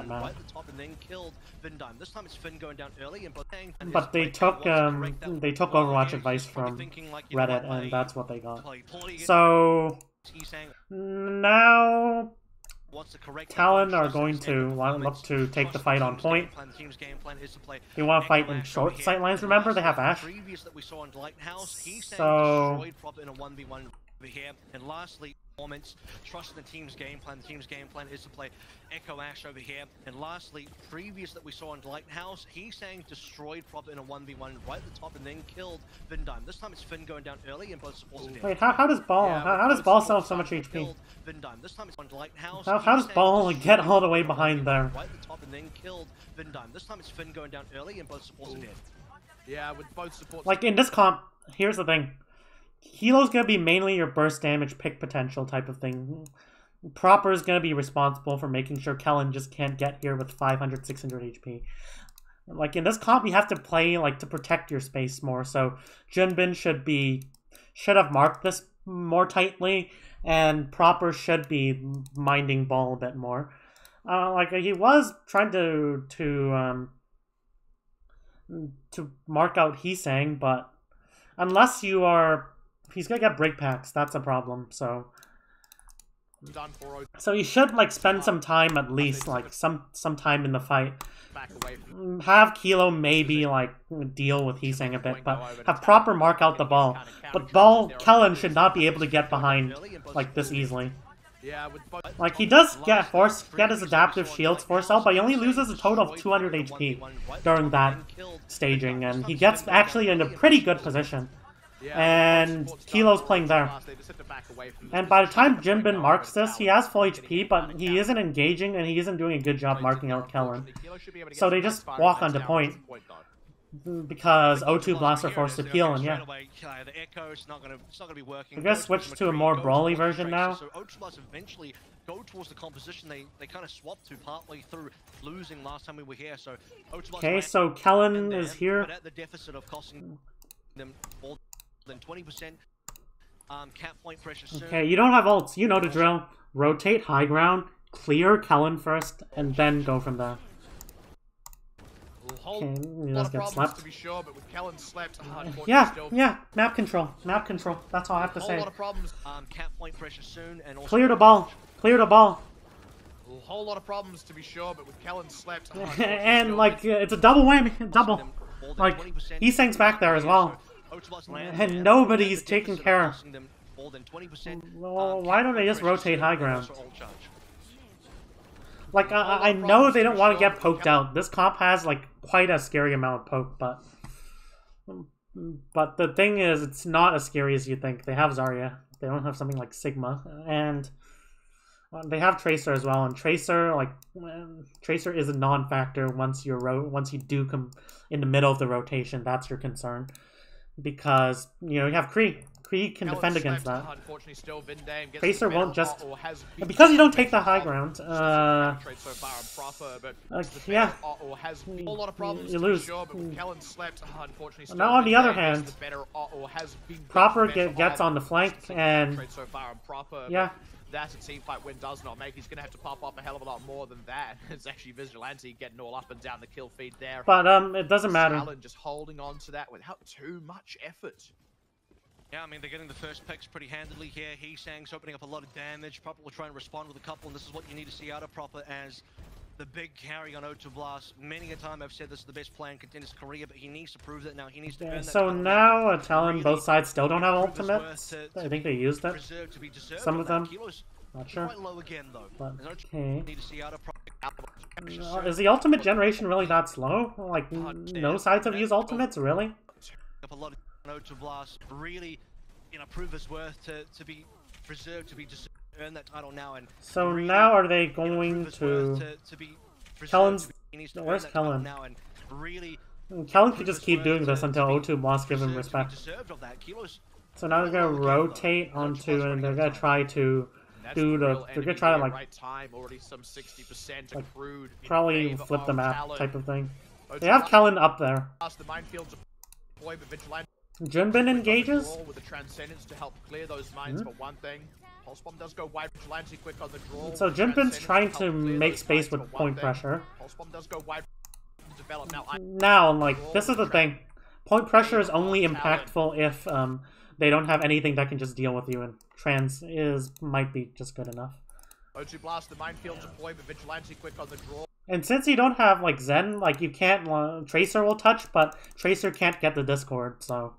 map. But they took Overwatch advice from Reddit, and that's what they got. So now Talon are going to look to take the fight on point. They want to fight in short sightlines. Remember, they have Ashe. So here. And lastly, performance, trust in the team's game plan. The team's game plan is to play Echo Ashe over here. And lastly, previous that we saw in Lighthouse, he's saying destroyed Prop in a 1v1 right at the top and then killed Vindime. This time it's Finn going down early and both supports again. Wait, how does Ball how does Ball still have so much HP? This time it's on Lighthouse. How does Ball get all the way behind there? Right at the top and then killed Vindime. This time it's Finn going down early and both supports again. Yeah, with both supports. Like in this comp, here's the thing. Helo's gonna be mainly your burst damage pick potential type of thing. Proper is gonna be responsible for making sure Kellen just can't get here with 500, 600 HP. Like in this comp, you have to play like to protect your space more. So Junbin should have marked this more tightly, and Proper should be minding Ball a bit more. Like he was trying to mark out Heesang, but unless you are. He's gonna get break packs. That's a problem. So he should like spend some time at least, like some time in the fight. Have Kilo maybe like deal with Heesang a bit, but have Proper mark out the Ball. But Kellen should not be able to get behind like this easily. Like he does get his adaptive shields forced out, but he only loses a total of 200 HP during that staging, and he gets actually in a pretty good position. And Kilo's playing there. And by the time Jinbin marks this, he has full HP, but he isn't engaging and he isn't doing a good job marking out Kellen. So they just walk onto point. Because O2 Blasts are forced to peel, and yeah. We're gonna switch to a more brawly version now. So O2 Blasts eventually go towards the composition they kind of swapped to partway through losing last time we were here. So okay, so Kellen is here. But at the deficit of costing them more than 20%. Cap point pressure soon. Okay, you don't have ults. You know the drill. Rotate high ground, clear Kellen first, and then go from there. Okay, you just get slept. To be sure, but with Kellen slept, yeah, map control. That's all I have to say. A lot of problems. Cap point pressure soon, and also clear the ball. A whole lot of problems to be sure, but with Kellen slept. And like it's a double whammy, double. Like Heesang's back there as well. And nobody's taking care. Well, why don't they just rotate high ground? Like, I know they don't want to get poked out. This comp has, like, quite a scary amount of poke, but the thing is, it's not as scary as you think. They have Zarya. They don't have something like Sigma. And they have Tracer as well. And Tracer, like, Tracer is a non-factor once you do come in the middle of the rotation. That's your concern. Because, you know, you have Kree. he can defend against that. Unfortunately, still Vindame gets Tracer the won't better just... or has Because you don't take the high ground, so far and proper, but yeah, or has a whole lot of problems you to lose. be sure, but Kellen slept, unfortunately, still Now on the other Vindame hand, gets the better or has been Proper better gets on the flank, and so far and proper, yeah. That's a team fight win does not make. He's going to have to pop up a hell of a lot more than that. It's actually Vigilante getting all up and down the kill feed there. But it doesn't matter. Talon just holding on to that without too much effort. Yeah, I mean, they're getting the first picks pretty handily here. Heesang's opening up a lot of damage. Proper will try and respond with a couple, and this is what you need to see out of Proper as the big carry on O2 Blast. Many a time I've said this is the best player in Contenders' career, but he needs to prove that now. He needs to earn that. So now Talon, both sides still don't have ultimates. I think they used it. Some of them. Not sure. Quite low again, though. But, okay. Need to see out of Is the ultimate generation really that slow? Like, no sides have used ultimates, really? Up a lot of O2 Blast. Really, prove his worth to be preserved, to earn that title now. And so really, now are they going to be Kellen's... to Where's Kellen? now and really Kellen could just keep doing this until O2 Blast give him respect. So now they're gonna rotate onto, and they're gonna try to do the... They're gonna try to, like... probably flip the map type of thing. They have Kellen up there. Junbin engages? With the Transcendence to help clear those mines for one thing. Pulse Bomb does go wide. Vigilante quick on the draw. So Junbin's trying to make space with point pressure. Pulse Bomb does go wide. Develop now, like, this is the thing. Point pressure is only impactful if they don't have anything that can just deal with you, and Trans might be just good enough. O2 Blast, the minefield deploy, but Vigilante quick on the draw. And since you don't have, like, Zen, like, you can't... Tracer will touch, but Tracer can't get the Discord, so...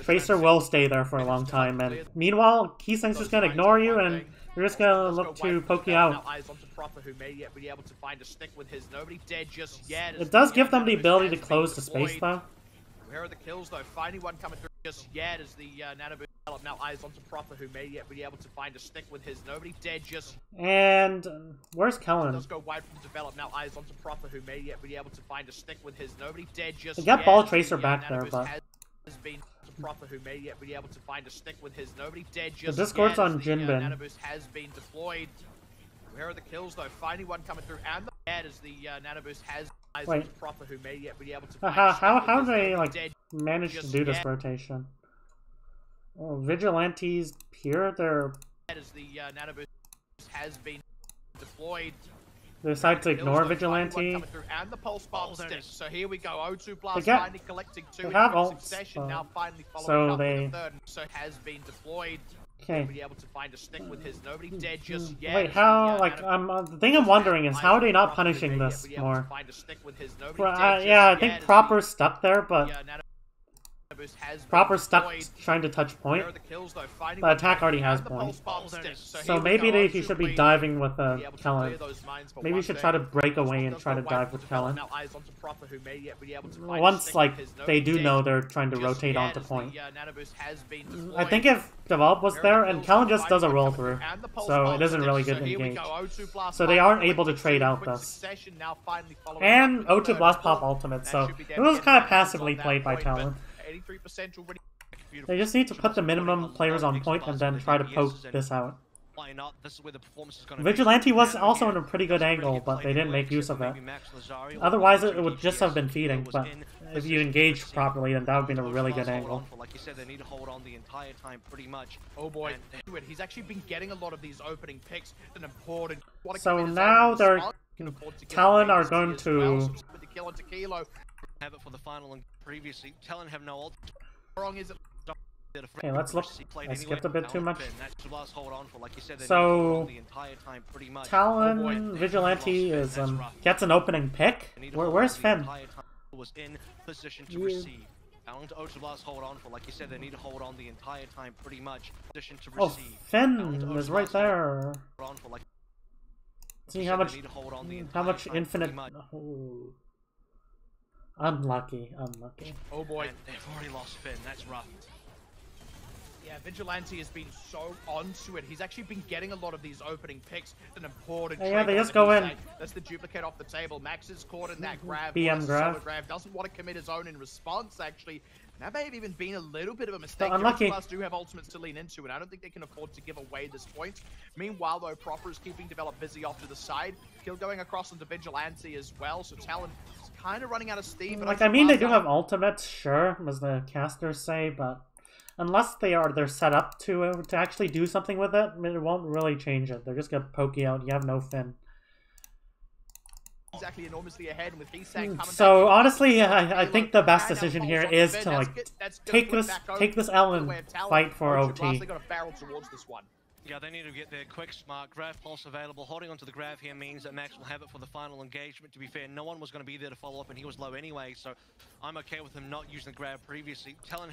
Tracer will stay there for a long time, and meanwhile, Heesang's just gonna ignore you, and you're just gonna look to poke you out. It does give them the ability to close the space, though. Where are the kills, though? Finding one coming through just yet as the Nanobu develop. Now eyes onto Proper, who may yet be able to find a stick with his. Nobody dead just... And where's Kellen? Does go wide from develop. Now eyes onto Proper, who may yet be able to find a stick with his. Nobody dead just they got Ball Tracer back there, but... Has been Proper, who may yet be able to find a stick with his. Nobody dead The just Discord's yet, on Jinbin. Nanoboost has been deployed. Where are the kills, though? Finding one coming through, and the dead as the Nanoboost has eyes onto Proper, who may yet be able to find how do they, like, manage to do this rotation? Oh, Vigilantes here, they're... As the Nanoboost has been deployed. They decide to ignore Vigilante. And the Pulse Bomb stick. So here we go. O2 Blast get, finally collecting two they have in ults, succession. Now finally following so up they... with the third. So has been deployed. Okay. Be able to find a stick with his. Nobody dead just yet. Wait, how? Like, the thing I'm wondering is how are they not punishing this more? Yeah, I think Proper's stuck there, but Proper stuck trying to touch point. The attack already has point. So maybe he should be diving with Kellen. Maybe you should try to break away and try to dive with Kellen. Once, like, they do know they're trying to rotate onto point. I think if Develop was there, and Kellen just does a roll through, so it isn't really good engage. So they aren't able to trade out this. And O2 Blast pop ultimate, so it was kind of passively played by Talon. They just need to put the minimum players on point and then try to poke this out. Vigilante was also in a pretty good angle, but they didn't make use of it. Otherwise, it would just have been feeding, but if you engaged properly, then that would have been a really good angle. Oh boy, he's actually been getting a lot of these opening picks. An important... So now they're... Talon are going to... Have it for the final and previously. Talon have no ult. Wrong is it? Okay, let's look. I skipped a bit too much. So, Talon Vigilante is gets an opening pick. Where's Finn? Was in position to receive. To O2 hold on for, like you said, they need to hold on the entire time, pretty much. Position to receive. Oh, Finn is right there. See how much infinite. Oh. Unlucky. Oh boy, and they've already lost Finn. That's rough. Yeah, Vigilante has been so onto it. He's actually been getting a lot of these opening picks. An important. Yeah, they just go in. That's the duplicate off the table. Max is caught in that grab. BM grab. Doesn't want to commit his own in response. Actually, That may have even been a little bit of a mistake. Unlucky. Plus do have ultimates to lean into, and I don't think they can afford to give away this point. Meanwhile, though, Proper is keeping Develop busy off to the side. Kill going across onto Vigilante as well, so Talon is kind of running out of steam. But like, I mean, they do have ultimates, sure, as the casters say, but unless they're set up to actually do something with it, I mean, it won't really change it. They're just gonna poke you out. You have no fin. Exactly, enormously ahead with coming so back. honestly, I think the best decision here is to like take this L and fight for OT. They got a barrel towards this one. Yeah, they need to get their quick smart grav pulse available. Holding onto the grav here means that Max will have it for the final engagement. To be fair, no one was going to be there to follow up, and he was low anyway, so I'm okay with him not using the grav previously. Talon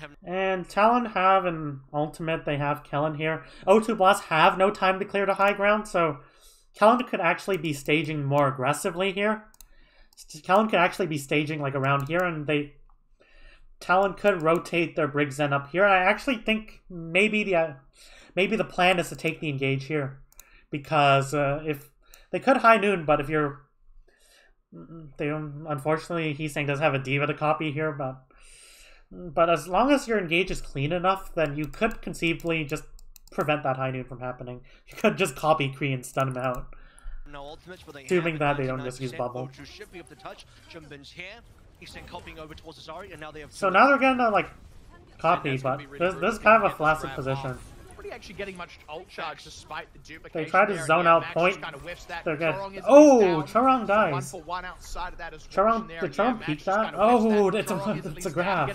have an ultimate. They have Kellen here. O2 Blast have no time to clear the high ground, so Kellen could actually be staging more aggressively here. Kellen could actually be staging like around here, and Talon could rotate their Briggs Zen up here. I actually think maybe the plan is to take the engage here, because if they could high noon, but if unfortunately he's saying doesn't have a diva to copy here, but as long as your engage is clean enough, then you could conceivably just prevent that high noon from happening. You could just copy Kree and stun him out. No ultimates, but they assuming that they don't just use bubble. So now they're gonna like copy, but this is kind of a flaccid position. Actually getting much ult charge despite the duplication. They try to zone out point. They're good. Chorong Oh, Chorong dies. One for one outside of that as Chorong, did Chorong peek that? Oh, it's a grab.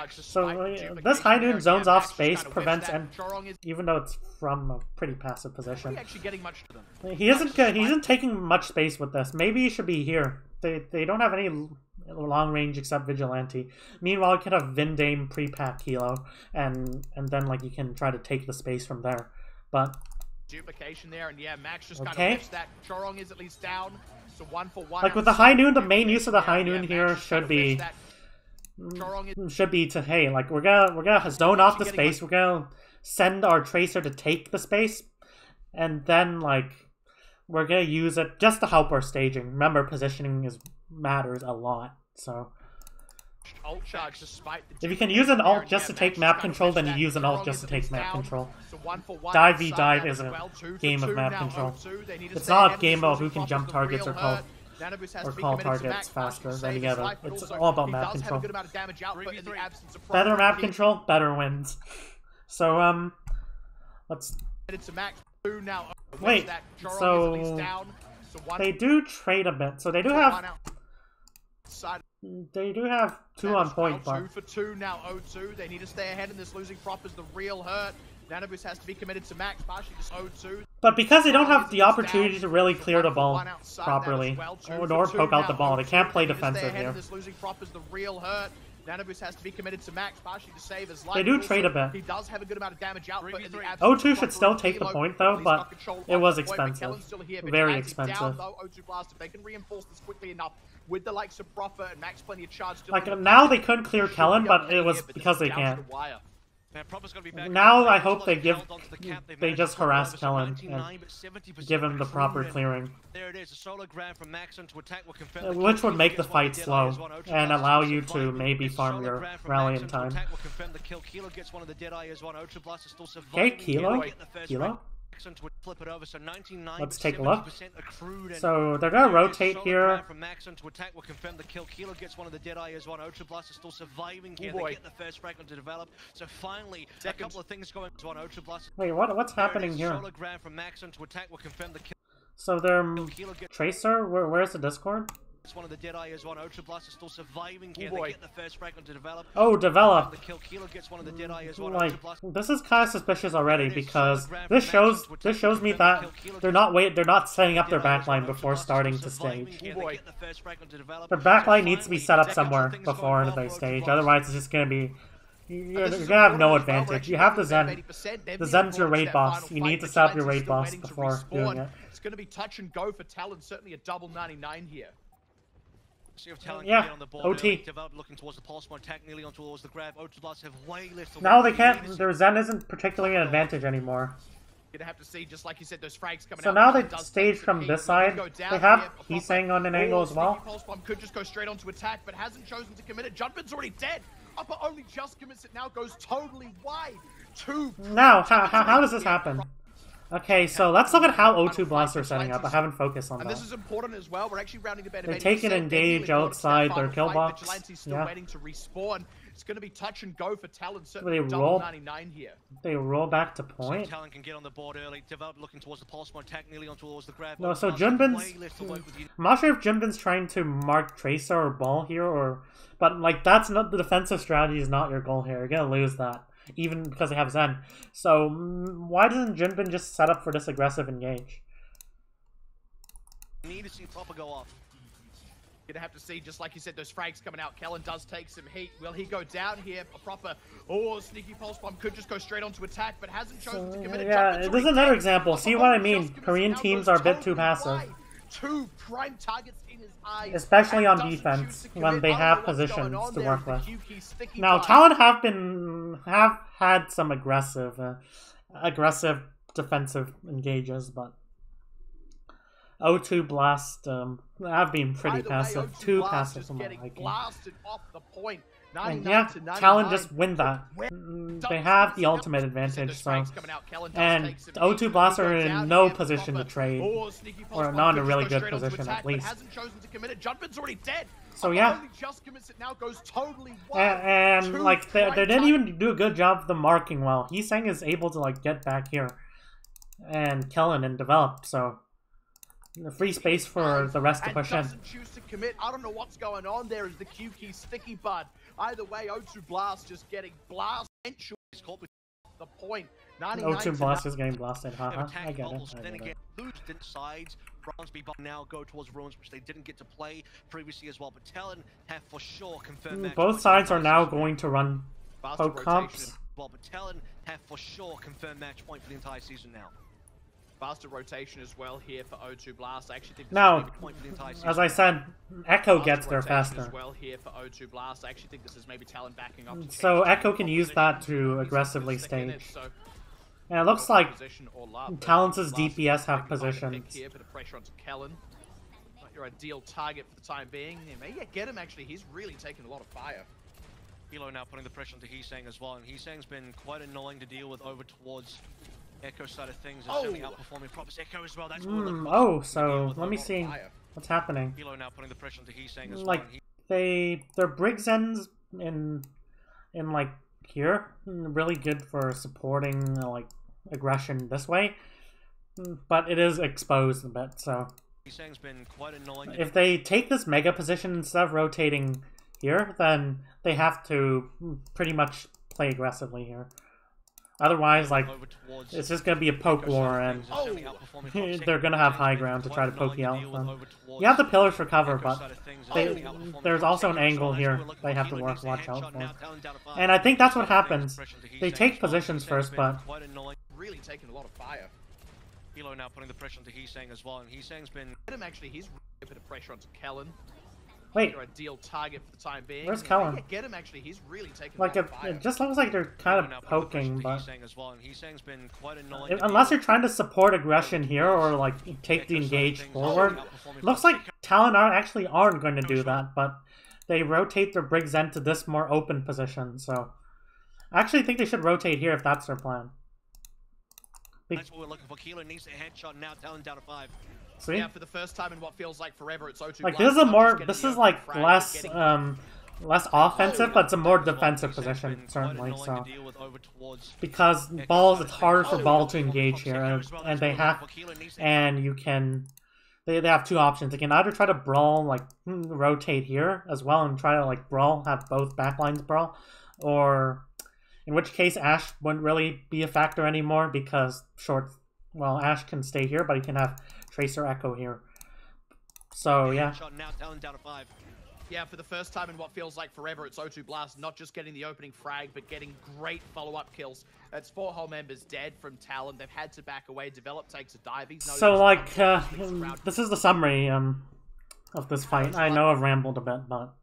So this high noon zones off space, prevents, and even though it's from a pretty passive position, he isn't taking much space with this. Maybe he should be here. They don't have any long range except Vigilante. Meanwhile, you could have Vindame pre-pack Kilo, and then like you can try to take the space from there. But duplication there, and yeah, Max just kind of lifts that. Chorong is at least down, so 1 for 1. Like with the high noon, the main use of the high noon here should be to hey, like we're gonna zone off the space. We're gonna send our Tracer to take the space, and then like we're gonna use it just to help our staging. Remember, positioning matters a lot. So if you can use an ult just to take map control, then you use an ult just to take map control. Dive v dive is a game of map control. It's not a game of who can jump targets or call targets faster than the other. It's all about map control. Better map control, better wins. So let's wait. So they do trade a bit. So they do have. They do have 2 on point, but 2 for 2 now. O2. They need to stay ahead in this. Losing prop is the real hurt. Nanobus has to be committed to Max. Partially just O2. But because they don't have the opportunity to really clear the ball properly, nor poke out the ball, they can't play defensive here. This losing prop is the real hurt. Nanobus has to be committed to Max, partially to save his life. They do trade a bit. He does have a good amount of damage output. O2 should still take the point though, but it was expensive. Very expensive. O2 Blast, if they can reinforce this quickly enough with the likes of Proffer and Max plenty of charge. Like now they could clear Kellen, but it was because they can't. Now I hope they just harass Talon and give him the proper clearing, which would make the fight slow and allow you to maybe farm your rally in time. Okay, Kilo? Let's take a look. So they're gonna rotate here. Wait, what's happening here? So they're Tracer. Where's the Discord? It's one of the Deadeye as one. Ultra Blast is still surviving here. They get the first fragment to develop. Oh, develop. The kill gets one of the Deadeye as one. Like, this is kind of suspicious already because this shows me that they're not setting up their backline before starting to stage. Their backline needs to be set up somewhere before they stage. Otherwise, it's just gonna be you're gonna have no advantage. You have the Zen. The Zen's your raid boss. You need to set up your raid boss before doing it. It's gonna be touch and go for Talon. Certainly a double 99 here. Yeah, OT. Now they can't. Their Zen isn't particularly an advantage anymore. Gonna have to see, just like you said, those frags coming so out. now they stage from this side. They have Heesang on an angle as well. Pulse bomb could just go straight onto attack, but hasn't chosen to commit it. Judgment's already dead. Upper only just commits it now, goes totally wide. Now, how does this happen? Okay, so let's look at how O2 Blast are setting up. I haven't focused on that. And this is important as well. We're actually rounding the bed. They take an engage outside their kill box. Still waiting to respawn. It's going to be touch and go for Talon. They roll. 99 here. They roll back to point. So Talon can get on the board early. Develop looking towards the pulse mode, attack nearly on towards the grab. No, so Junbin's. I'm not sure if Junbin's trying to mark Tracer or Ball here, or but like that's not the defensive strategy. Is not your goal here. You're gonna lose that, even because they have Zen. So why doesn't Junbin just set up for this aggressive engage? Need to see Topper go off. Gonna have to see, just like you said, those frags coming out. Kellen does take some heat. Will he go down here? A proper, sneaky pulse bomb could just go straight onto attack, but hasn't chosen to commit it. Yeah, this is another example. See what I mean? Korean teams are a bit too passive. Two prime targets in his eyes, especially on defense when they have positions to work with. Now, Talon have had some aggressive defensive engages, but O2 Blast have been pretty passive. Too passive for my liking. And yeah, Talon just win that. They have the ultimate advantage, so. And O2 Blast are in no position to trade. Or not in a really good position, at least. So yeah. And like, they didn't even do a good job of the marking well. Heesang is able to like get back here. And Kellen and develop, so. Free space for the rest to push in. Choose to commit. I don't know what's going on there as the Q key sticky bud. Either way, O2 Blast just getting blasted. The point. O2 Blast is getting blasted. Haha. I get it. Then again, lose sides. Bronzeby now go towards Ruins, which they didn't get to play previously as well. But Talon have for sure confirmed. Both sides are now going to run poke comps. Well, but Talon have for sure confirmed match point for the entire season now. Faster rotation as well here for O2 Blast. I actually think now, as I said, Echo gets there faster. As well here for O2 Blast. I actually think this is maybe Talon backing up. So Echo can use that to aggressively stage. And it looks like Talon's DPS have positions. Here, bit of pressure onto Kellen. Not your ideal target for the time being. Yeah, get him actually. He's really taking a lot of fire. Hilo now putting the pressure onto Heesang as well, and Heesang's been quite annoying to deal with over towards Echo side of things. Is certainly outperforming Props Echo as well. That's so let me see what's happening. Hilo now putting the pressure onto Heesang as like well. Their Briggs ends in like here, really good for supporting like aggression this way, but it is exposed a bit. So Heesang's been quite annoying. If they take this mega position instead of rotating here, then they have to pretty much play aggressively here. Otherwise, like, it's just going to be a poke war, and they're going to have high ground to try to poke you out from. You have the pillars for cover, but there's also an angle here they have to watch out for. And I think that's what happens. They take positions first, but... Really taking a lot of fire. Hilo now putting the pressure onto Heesang as well, and Heesang's been... Actually, he's a bit of pressure onto Kellen. Wait, your ideal target for the time being. Where's Kellen? Yeah, get him actually. He's really taking like it just looks like they're kind of poking, but been quite annoying unless you're trying to support aggression here or like take the engage forward, looks like Talon actually aren't going to do that, but they rotate their Briggs into this more open position. So I actually think they should rotate here if that's their plan. That's what we're looking for. Kilo needs a headshot now. Talon down to 5. See? Yeah, for the first time in what feels like forever, it's O2 like this is a more, this is like less offensive, but it's a more defensive position certainly. So because balls, it's harder for Ball to engage here, and they have, and you can, they have two options. They can either try to brawl, like rotate here as well, and try to like brawl, have both backlines brawl, or in which case Ash wouldn't really be a factor anymore because Ash can stay here, but he can have Tracer Echo here. So yeah. Yeah, for the first time in what feels like forever, it's O2 Blast not just getting the opening frag, but getting great follow-up kills. That's 4 whole members dead from Talon. They've had to back away. Develop takes a dive. So like, this is the summary of this fight. I know I've rambled a bit, but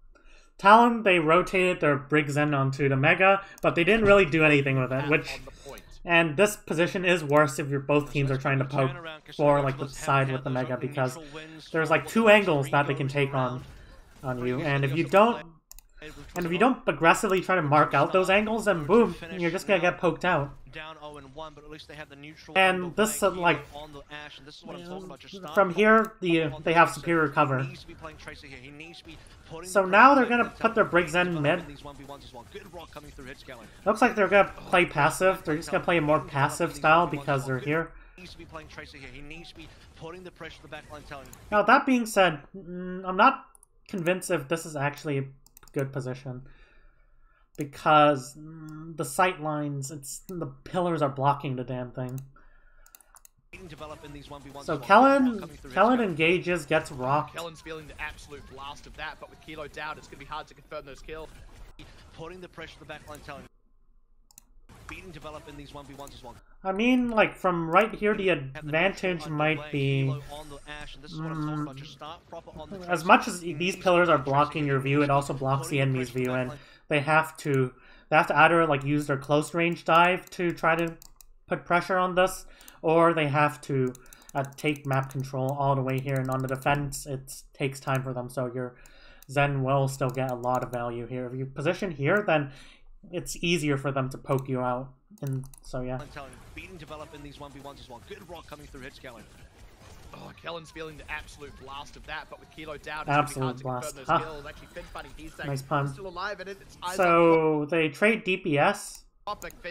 Talon, they rotated their Briggs in onto the Mega, but they didn't really do anything with it, which... And this position is worse if both teams are trying to poke for like the side with the Mega, because there's like 2 angles that they can take on you, and if you don't And if you don't aggressively try to mark out those angles, then boom, you're just gonna get poked out. Down 0-1, but at least they have the neutral. And this, like, on the Ash, and this is what I'm talking about. Just from here, they have superior cover. He needs to be playing Tracer here. He needs to be putting So the now pressure they're gonna on put their Briggs in mid. these 1v1s as well. Good rock coming through head scaling. Looks like they're gonna play passive. They're just gonna play a more passive style because they're here. He needs to be playing Tracer here. He needs to be putting the pressure on the backline, Talon. Now, that being said, I'm not convinced if this is actually a good position. Because the sight lines, the pillars are blocking the damn thing. So Kellen engages, gets rocked. Kellen's feeling the absolute blast of that, but with Kilo down, it's going to be hard to confirm those kills. Putting the pressure on the backline, Talon. Beating develop in these 1v1s as well. I mean, like, from right here, the advantage might be... as much as these pillars are blocking your view, it also blocks the enemy's view, and they have to either, like, use their close range dive to try to put pressure on this, or they have to take map control all the way here, and on the defense, it takes time for them, so your Zen will still get a lot of value here. If you position here, then it's easier for them to poke you out, and so yeah. Beating develop in these 1v1s as well. Good rock coming through head scaling. Oh, Kellen's feeling the absolute blast of that, but with Kilo down, it's absolute going to be hard to confirm those kills. Actually, Finn funny, he's nice pun. Still alive in it. It's so they trade DPS,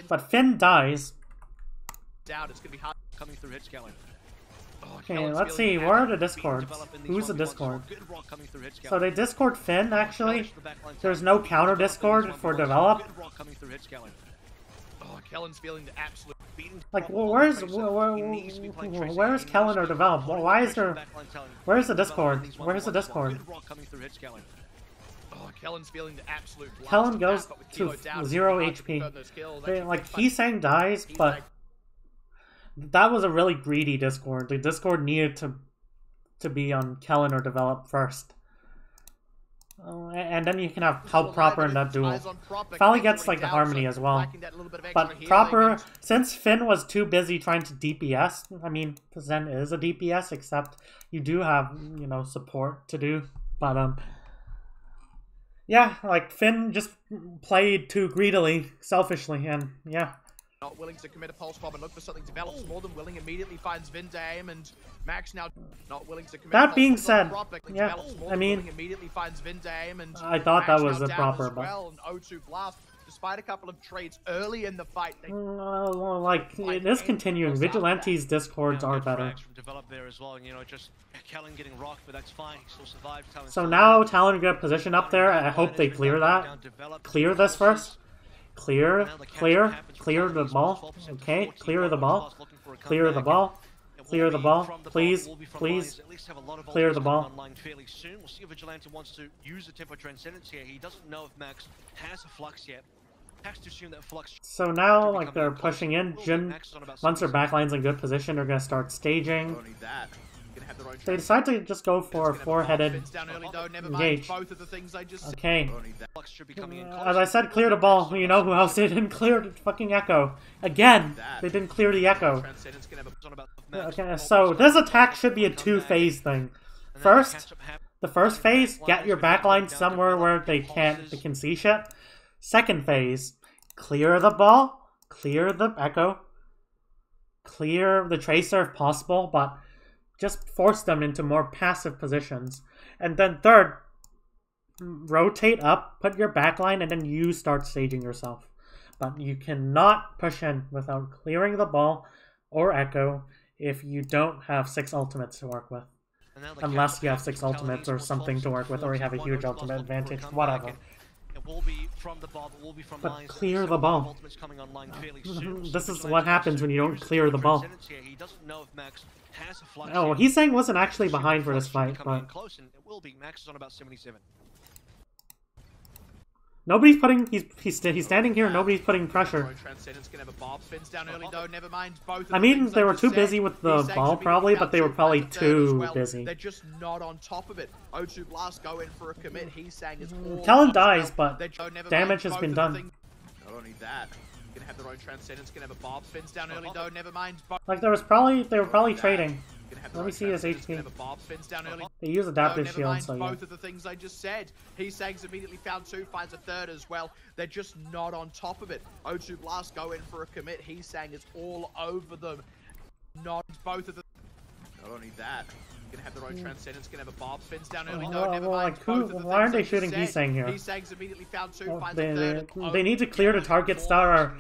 but Finn dies. Down, it's going to be hard coming through head scaling. Okay, let's see, where are the Discords? Who's the Discord? So they Discord Finn, actually. There's no counter Discord for develop. Kellen's feeling the absolute... Like, where's Kellen or develop? Why is there... Where's the Discord? Where's the Discord? Kellen's feeling the absolute... Kellen goes to 0 HP. Like, Heesang dies, but... That was a really greedy Discord. The Discord needed to be on Kellen or develop first. And then you can have help proper in that duel. Finally gets like the harmony as well. But proper, since Finn was too busy trying to DPS, I mean, Zen is a DPS, except you do have, you know, support to do. But yeah, like Finn just played too greedily, selfishly, and yeah. Not willing to commit a pulse bomb and look for something develops. More than willing, immediately finds Vin to aim, and Max now not willing to commit. That being said, yeah, I mean, immediately finds Vin to aim, and I thought that was a proper, but well, and O2 blast. Despite a couple of trades early in the fight, they well, like it is continuing. Vigilante's Discords are better. So now Talon get position up there. I hope they clear that. Clear this first. Clear the ball. Okay, clear the ball. Clear the ball. Clear the ball. Please, please. Clear the ball. We'll see if Vigilante wants to use the Tempo Transcendence here. He doesn't know if Max has a flux yet. Has to assume that flux. So now, like, they're pushing in. Jin, once their backline's in good position, they're gonna start staging. They decide to just go for a four-headed engage. Okay. As I said, clear the ball. You know who else didn't clear the fucking Echo? Again, they didn't clear the Echo. Okay, so this attack should be a two-phase thing. First, the first phase, get your backline somewhere where they can see shit. Second phase, clear the ball, clear the Echo, clear the Tracer if possible, but just force them into more passive positions. And then third, rotate up, put your backline, and then you start staging yourself. But you cannot push in without clearing the ball or Echo if you don't have 6 ultimates to work with. Unless you have 6 ultimates or something to work with, or you have a huge ultimate advantage, whatever. But clear the ball. This is what happens when you don't clear the ball. Oh, he's saying wasn't actually behind for this fight, but nobody's putting. He's standing here. Nobody's putting pressure. I mean, they were too busy with the ball, probably, but they were probably too busy. They're just not on top of it. O2 Blast go in for a commit. He's saying is Talon dies, but damage has been done. Not only that, gonna have their own Transcendence. Gonna have a Bob spins down early though. Never mind. Like they were probably trading. Let me see his HP. Bob spins down early. They use adaptive Never shield, mind so yeah. both of the things I just said. Heesang's immediately found two, finds a third as well. They're just not on top of it. O2 Blast go in for a commit. Heesang is all over them. Not both of them. Not only that, gonna have their own Transcendence, gonna have a Bob spins down early. No, never mind both of the why aren't they things I shooting just said. Heesang here? Heesang's immediately found two, finds a third. They need to clear the targets that are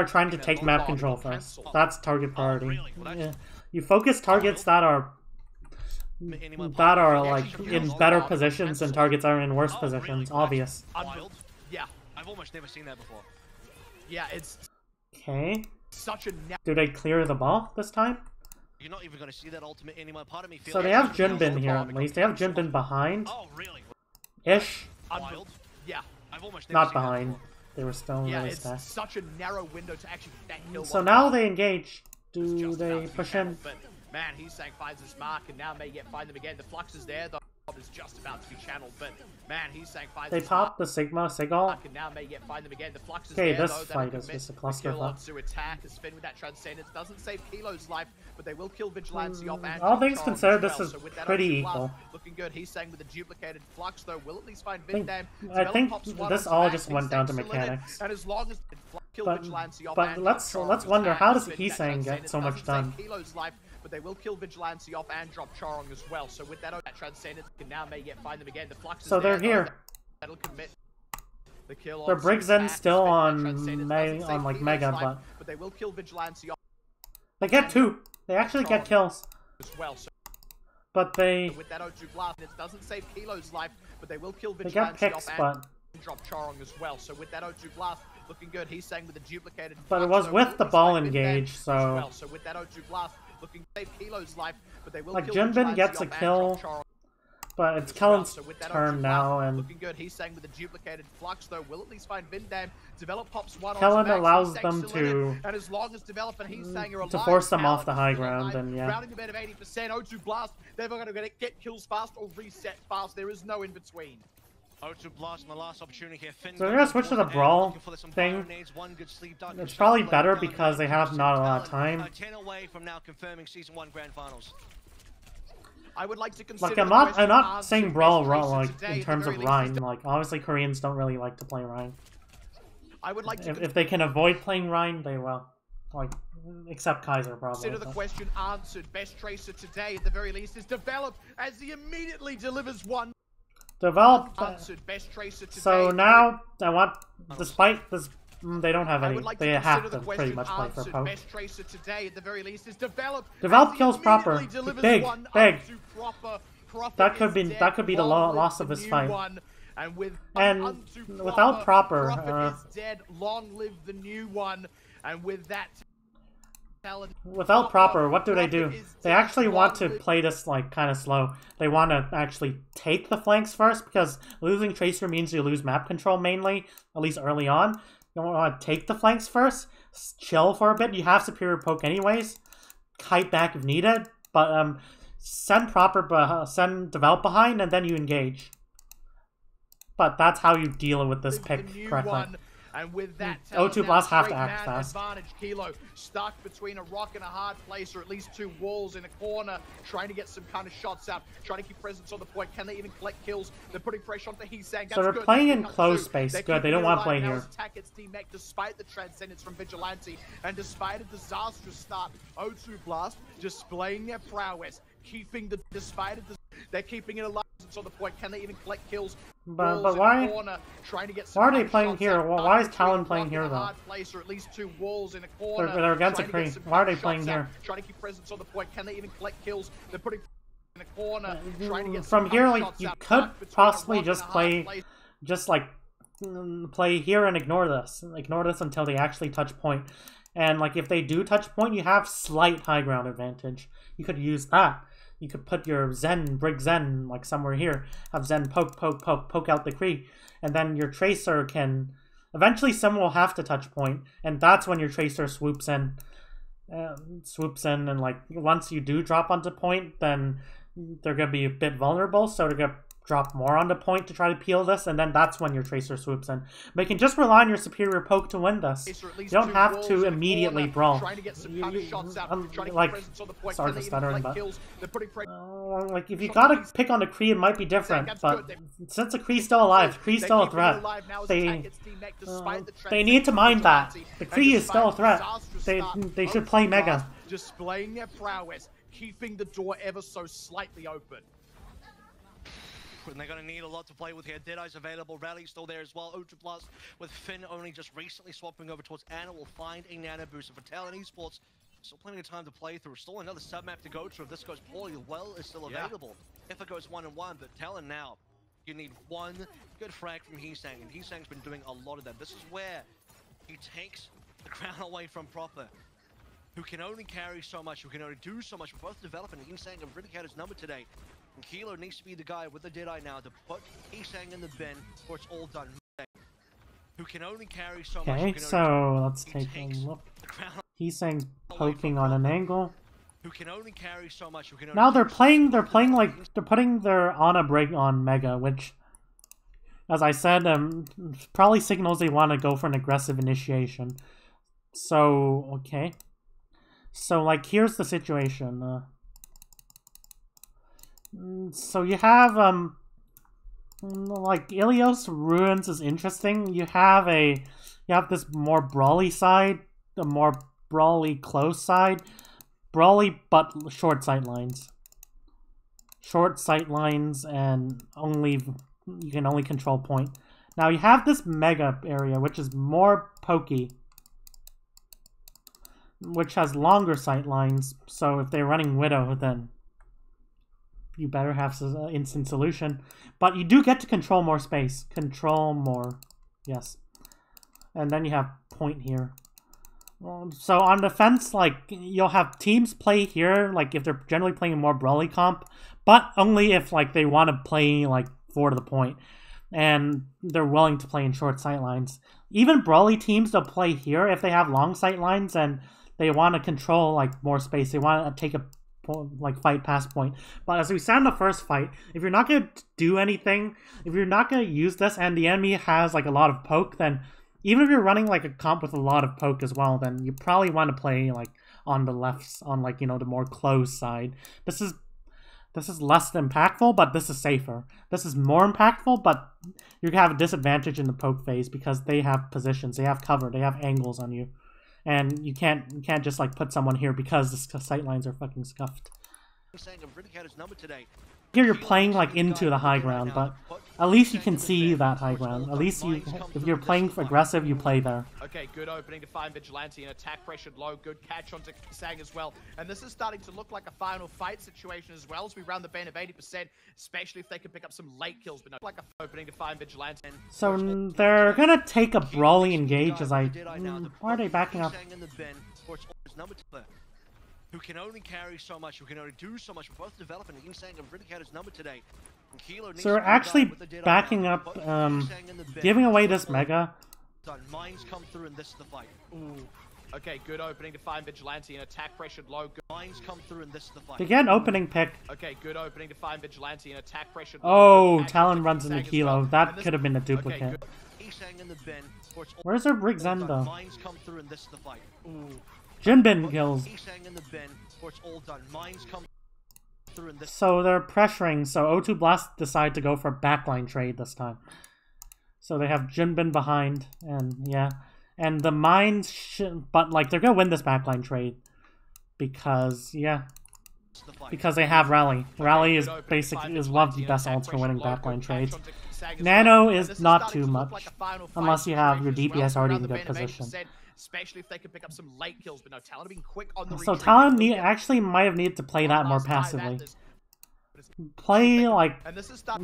trying to take map control first. That's target priority. Yeah. You focus targets that are like in better positions than targets that are in worse positions. Obvious. Yeah, I've almost never seen that before. Yeah, it's okay. Such a. Do they clear the ball this time? You're not even going to see that ultimate anymore. Part of me feels so they have Jinbin here at least. They have Jinbin behind. Oh, really? Ish. Wild. Yeah. I've almost not behind. They were still really it's stacked. such a narrow window to actually get that kill. So now they engage. Do they push in? But man, Heesang finds his mark and now may yet find them again. The flux is there. The bomb is just about to be channeled, but man, Heesang finds. They pop the Sigma Sigil. And now may yet find them again. The flux is okay, there. this fight is just a clusterfuck. To attack is Finn with that Transcendence doesn't save Kilo's life, but they will kill Vigilante off. And all things considered, this is pretty equal. Looking good. Heesang with a duplicated flux though will at least find Vindam. I think this all just went down to mechanics. And as long as but let's wonder, how does Heesang get so much done? Kilo's life, but they will kill Vigilante off and drop Charong as well. So with that Transcendence, can now may yet find them again. The flux is so they're there, here. That'll commit the kill. Their Brigzen still on like Mega, but they will kill Vigilante off. They get two. They actually get kills. As well. So but they with that O2 Blast, it doesn't save Kilo's life, but they will kill they Vigilante get picks, off and drop Charong as well. So with that O2 Blast, looking good. Heesang with a duplicated. But it was with the ball engaged, so. So with that O2 Blast, looking to save Kilo's life, but they will like kill Jinbin gets a kill, but it's Kellen's turn now, and looking good. Heesang with a duplicated flux though will at least find Vindam. Develop pops one. Kellen allows them to and as long as Develop and Heesang are alive, to force them off the high ground, and yeah. Rounding the bed of 80%. O2 Blast. They're going to get kills fast or reset fast. There is no in between. O2 Blast in the last opportunity here. So they're gonna switch to the brawl thing. It's probably better because they have not a lot of time. 10 away from now confirming season 1 grand finals. I would like to consider. Like I'm not saying brawl like in terms of Rhine. Like obviously Koreans don't really like to play Rhine. I would like to if they can avoid playing Rhine, they will. Like except Kaiser probably. Consider the question answered. Best Tracer today at the very least is Develop as he immediately delivers one. Develop. Best Tracer today. So now I want, despite this, they don't have any. They have to pretty much play for poke. Best Tracer today at the very least is Develop kills proper. Big. That could be the loss of this fight. And without proper, is dead. Long live the new one. And with that. Without proper, what do? They actually want to play this like kind of slow. They want to actually take the flanks first, because losing Tracer means you lose map control mainly, at least early on. You don't want to take the flanks first, chill for a bit. You have superior poke anyways. Kite back if needed, but send send Develop behind, and then you engage. But that's how you deal with this pick correctly. And with that, O2 Blast have to act fast. Advantage. Kilo stuck between a rock and a hard place, or at least two walls in a corner, trying to get some kind of shots out, trying to keep presence on the point. Can they even collect kills? They're putting pressure onto Heesang. So they're playing in close space. Good. They don't want to play here. Attack its teammate despite the Transcendence from Vigilante, and despite a disastrous start, O2 Blast displaying their prowess, keeping the they're keeping it alive on the point. Can they even collect kills? But why? Trying to get why are they playing here? Why is Talon playing here though? Place, or at least two walls in a corner. They're against a Kree. Why are they playing here? Trying to keep presence on the point. Can they even collect kills? They're putting in a corner. Trying to get from here, like you could possibly just play, play here and ignore this until they actually touch point. And like if they do touch point, you have slight high ground advantage. You could use that. You could put your Brig Zen like somewhere here. Have Zen poke out the Kree, and then your Tracer can. Eventually, someone will have to touch point, and that's when your Tracer swoops in. And like once you do drop onto point, then they're gonna be a bit vulnerable. So they're gonna drop more on the point to try to peel this, and then that's when your Tracer swoops in. But you can just rely on your superior poke to win this. You don't have to immediately brawl. Like, sorry for stuttering, but like if you gotta pick on the Kree, it might be different. But since the Kree's still alive, Kree's still a threat. They need to mind that the Kree is still a threat. They should play Mega. Displaying their prowess, keeping the door ever so slightly open. And they're going to need a lot to play with here. Deadeye's available. Rally's still there as well. Ultra Plus with Finn only just recently swapping over towards Anna will find a nano boost. For Talon Esports, still plenty of time to play through. Still another sub-map to go through. If this goes poorly, well is still available. If it goes 1-1, but Talon now, you need one good frag from Heesang, and Heesang's been doing a lot of that. This is where he takes the crown away from Proper, who can only carry so much, who can only do so much. We're both developing. Heesang have really had his number today. And Kilo needs to be the guy with the Deadeye now to put Heesang in the bin before it's all done. Who can only carry so much. Okay, so let's take a look. Heesang's poking on an angle. Who can only carry so much. Who can now they're putting their Ana break on Mega, which, as I said, probably signals they want to go for an aggressive initiation. So okay, so like here's the situation. So you have like Ilios Ruins is interesting. You have this more brawly side, the more brawly close side, brawly but short sight lines. Short sight lines, and you can only control point. Now you have this Mega area which is more pokey, which has longer sight lines. So if they're running Widow, then you better have instant solution. But you do get to control more space. Control more. Yes. And then you have point here. So on defense, like, you'll have teams play here, like, if they're generally playing a more brawly comp, but only if, like, they want to play, like, 4 to the point. And they're willing to play in short sight lines. Even brawly teams, they'll play here if they have long sight lines and they want to control, like, more space. They want to take a like fight past point. But as we said in the first fight, if you're not going to do anything, if you're not going to use this and the enemy has like a lot of poke, then even if you're running like a comp with a lot of poke as well, then you probably want to play like on the left, on like, you know, the more closed side. This is less impactful, but this is safer. This is more impactful, but you have a disadvantage in the poke phase because they have positions, they have cover, they have angles on you. And you can't just like put someone here because the sight lines are fucking scuffed. Here you're playing like into the high ground, but at least you can see that high ground. At least if you're playing for aggressive, you play there. Okay, good opening to find Vigilante and attack pressured low. Good catch onto Sang as well. And this is starting to look like a final fight situation as well as we round the band of 80%, especially if they can pick up some late kills, but not like a opening to find Vigilante. So they're gonna take a brawly engage as why are they backing up? Who can only carry so much, who can only do so much. We're both developing. Heesang have really had his number today. So we're actually backing up, giving away this Mega. Mines come through and this is the fight. Ooh. Okay, good opening to find Vigilante and attack pressured low. Mines come through and this is the fight. They get an opening pick. Okay, good opening to find Vigilante and attack pressured low. Oh, Talon runs into Kilo. That could have been a duplicate. Where's their Brig Zenda? Mines come through and this is the fight. Ooh. Jinbin kills. So they're pressuring, so O2 Blast decide to go for backline trade this time. So they have Jinbin behind, and yeah. And the mines but like they're gonna win this backline trade. Because yeah. Because they have Rally. Rally is basically one of the best ults for winning backline trades. Nano is not too much. Unless you have your DPS already in a good position. Especially if they can pick up some late kills, but no, Talon being quick on the so Talon actually might have needed to play that more passively. Play like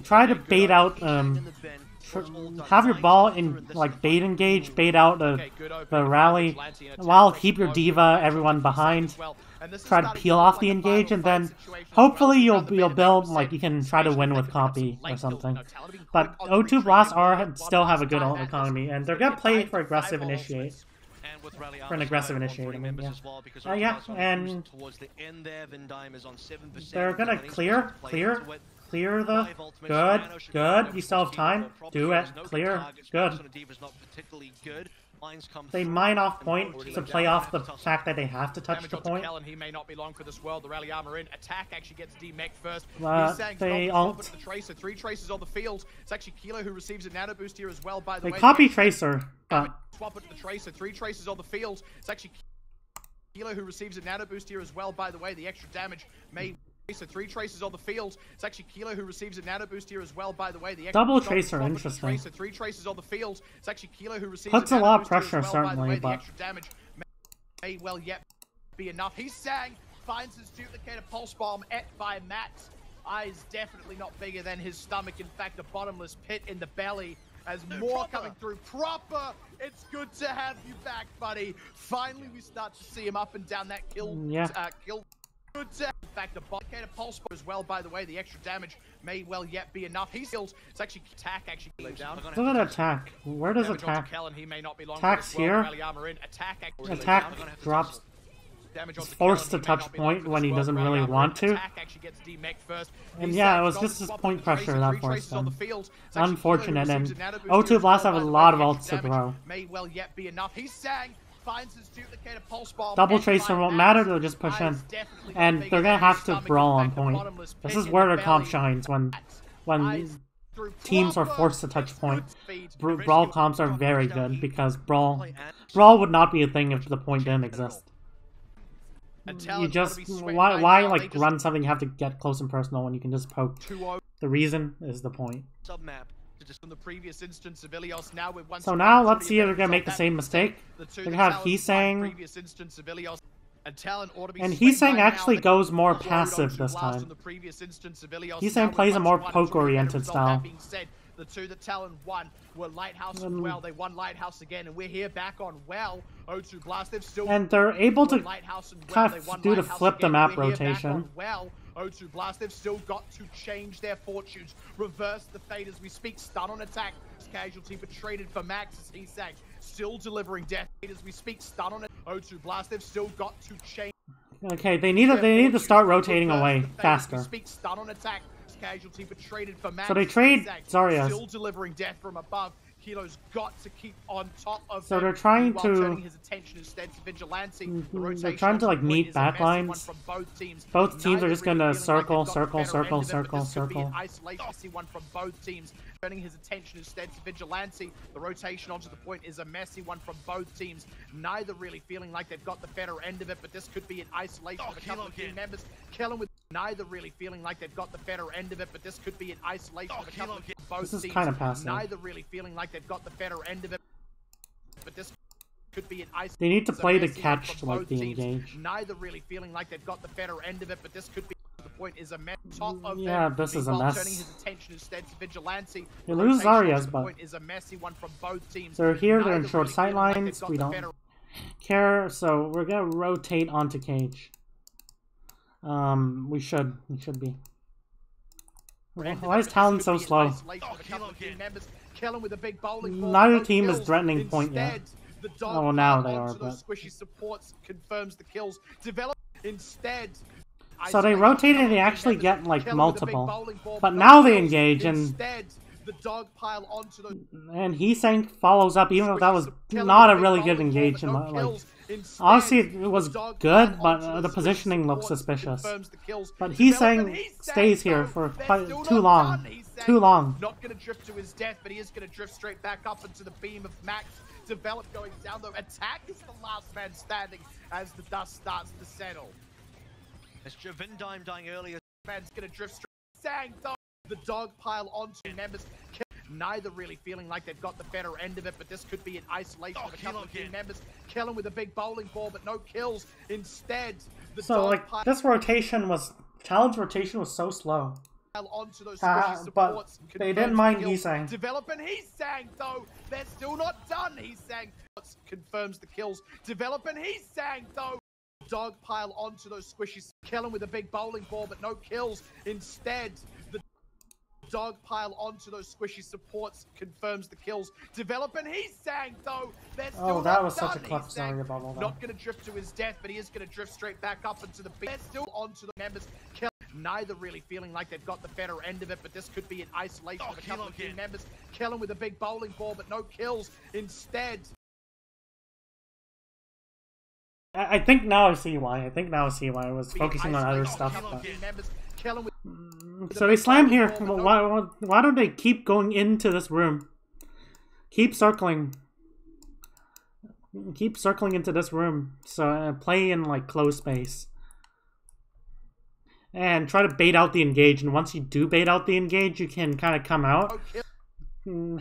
try to bait out have your ball in like bait engage, bait out the rally while keep your diva everyone behind. Try to peel off the engage and then hopefully you'll build like you can try to win with copy or something. But O2 Blast still have a good ult economy and they're gonna play for aggressive initiate. For an aggressive initiate, I mean, yeah. And they're gonna clear. Clear the... Good, good. You still have time. Do it. Clear. Good. They mine off point to play off the fact that they have to touch the point. Talon, he may not be long for this world. The rally armor in. Attack actually gets demech first. They ult. The Tracer. 3 Tracers on the field. It's actually Kilo who receives a nano boost here as well, by the way. They copy Tracer, but... Swap it to the Tracer. 3 Tracers on the field. It's actually Kilo who receives a nano boost here as well, by the way. The extra damage may... So 3 Tracers on the field. It's actually Kilo who receives a nano boost here as well, by the way. The double Tracer, interesting. 3 Tracers on the field. It's actually Kilo who receives puts a lot of pressure, certainly, but... The extra damage may well yet be enough. He's saying, finds his duplicated pulse bomb by Max. Eyes definitely not bigger than his stomach. In fact, a bottomless pit in the belly. As more coming through. Proper! It's good to have you back, buddy. Finally, we start to see him up and down that kill. Kill. Good to have. In fact, a duplicated pulse bomb as well, by the way. The extra damage may well yet be enough. He's killed. It's actually attack actually down. Look at attack. Where does attack? He may not be long Attack's here. Attack drops. He's forced to touch point when he doesn't really want to. And yeah, it was just his point pressure that forced him. Unfortunate, and O2 Blast have a lot of ults to throw. May well yet be enough. He's saying, finds his duplicated pulse bomb. Double Tracer won't matter, they'll just push in. And they're gonna have to brawl on point. This is where their comp shines, when teams are forced to touch point. Brawl comps are very good, because Brawl would not be a thing if the point didn't exist. You just, why like run something you have to get close and personal when you can just poke? The reason is the point. So now let's see if they're gonna make the same mistake. They're gonna have Heesang, and Heesang actually goes more passive this time. Heesang plays a more poke-oriented style. The 2 that Talon won were Lighthouse and Well. They won Lighthouse again, and we're here back on Well. O2 Blast, they've still... And they're able to kind of do the flip the map rotation. Well, O2 Blast, they've still got to change their fortunes. Reverse the fate as we speak. Stun on attack. Casualty, but traded for Max as he's saying. Still delivering death as we speak. Stun on it. O2 Blast, they've still got to change. Okay, they need to start rotating away faster. Stun on attack. Casualty, but traded for Max. So they trade Zarya. Still delivering death from above. Kilo's got to keep on top of. So they're trying to. Turning his attention instead to Vigilante. They're trying to like meet backlines. Both teams are just gonna circle. Isolation one from both teams. Turning his attention instead to Vigilante. The rotation onto the point is a messy one from both teams. Neither really feeling like they've got the better end of it, but this could be an isolation of a couple of team members. Kellen with neither really feeling like they've got the better end of it, but this could be an isolation of a couple of both teams. This is kind of passive. Neither really feeling like they've got the better end of it, but this could be an isolation. They need to play the catch to like the engage. Neither really feeling like they've got the better end of it, but this could be. Point is a mess. Top of yeah, this is a mess. Turning his attention instead to Vigilante. They lose Zarya's, but is a messy one from both teams. They're here. They're in short sight lines. We don't care, so we're gonna rotate onto Cage. We should be. Why is Talon so slow? Neither team is threatening point yet. Oh, now they are, but squishy supports confirms the kills. Develop instead. So they rotate and they actually get like multiple, but now they engage and Heesang follows up, even though that was not a really good engagement. Like, honestly, it was good, but the positioning looks suspicious. But Heesang stays here for quite too long. Not going to drift to his death, but he is going to drift straight back up into the beam of Max. Develop going down though. Attack is the last man standing as the dust starts to settle. As Javindime dying earlier, man's gonna drift straight. Sang though, the dog pile onto members. Neither really feeling like they've got the better end of it, but this could be an isolation of a couple of team members. Kellen with a big bowling ball, but no kills. Instead, the so like this rotation was Talon's rotation was so slow. Onto those but they didn't mind Heesang. Developing Heesang though, they're still not done. Heesang confirms the kills. Developing Heesang though. Dog pile onto those squishies. Kellen with a big bowling ball, but no kills. Instead, the dog pile onto those squishy supports confirms the kills. Developing Heesang though. Oh, that was such a clutch Zarya bubble. Not going to drift to his death, but he is going to drift straight back up into the beat. They're still onto the members. Neither really feeling like they've got the better end of it, but this could be an isolation of a couple of team members. Kellen with a big bowling ball, but no kills instead. I think now I see why. I was focusing on other stuff. But... So they slam here. Why don't they keep going into this room? Keep circling. Keep circling into this room. So play in like closed space. And try to bait out the engage. And once you do bait out the engage, you can kind of come out.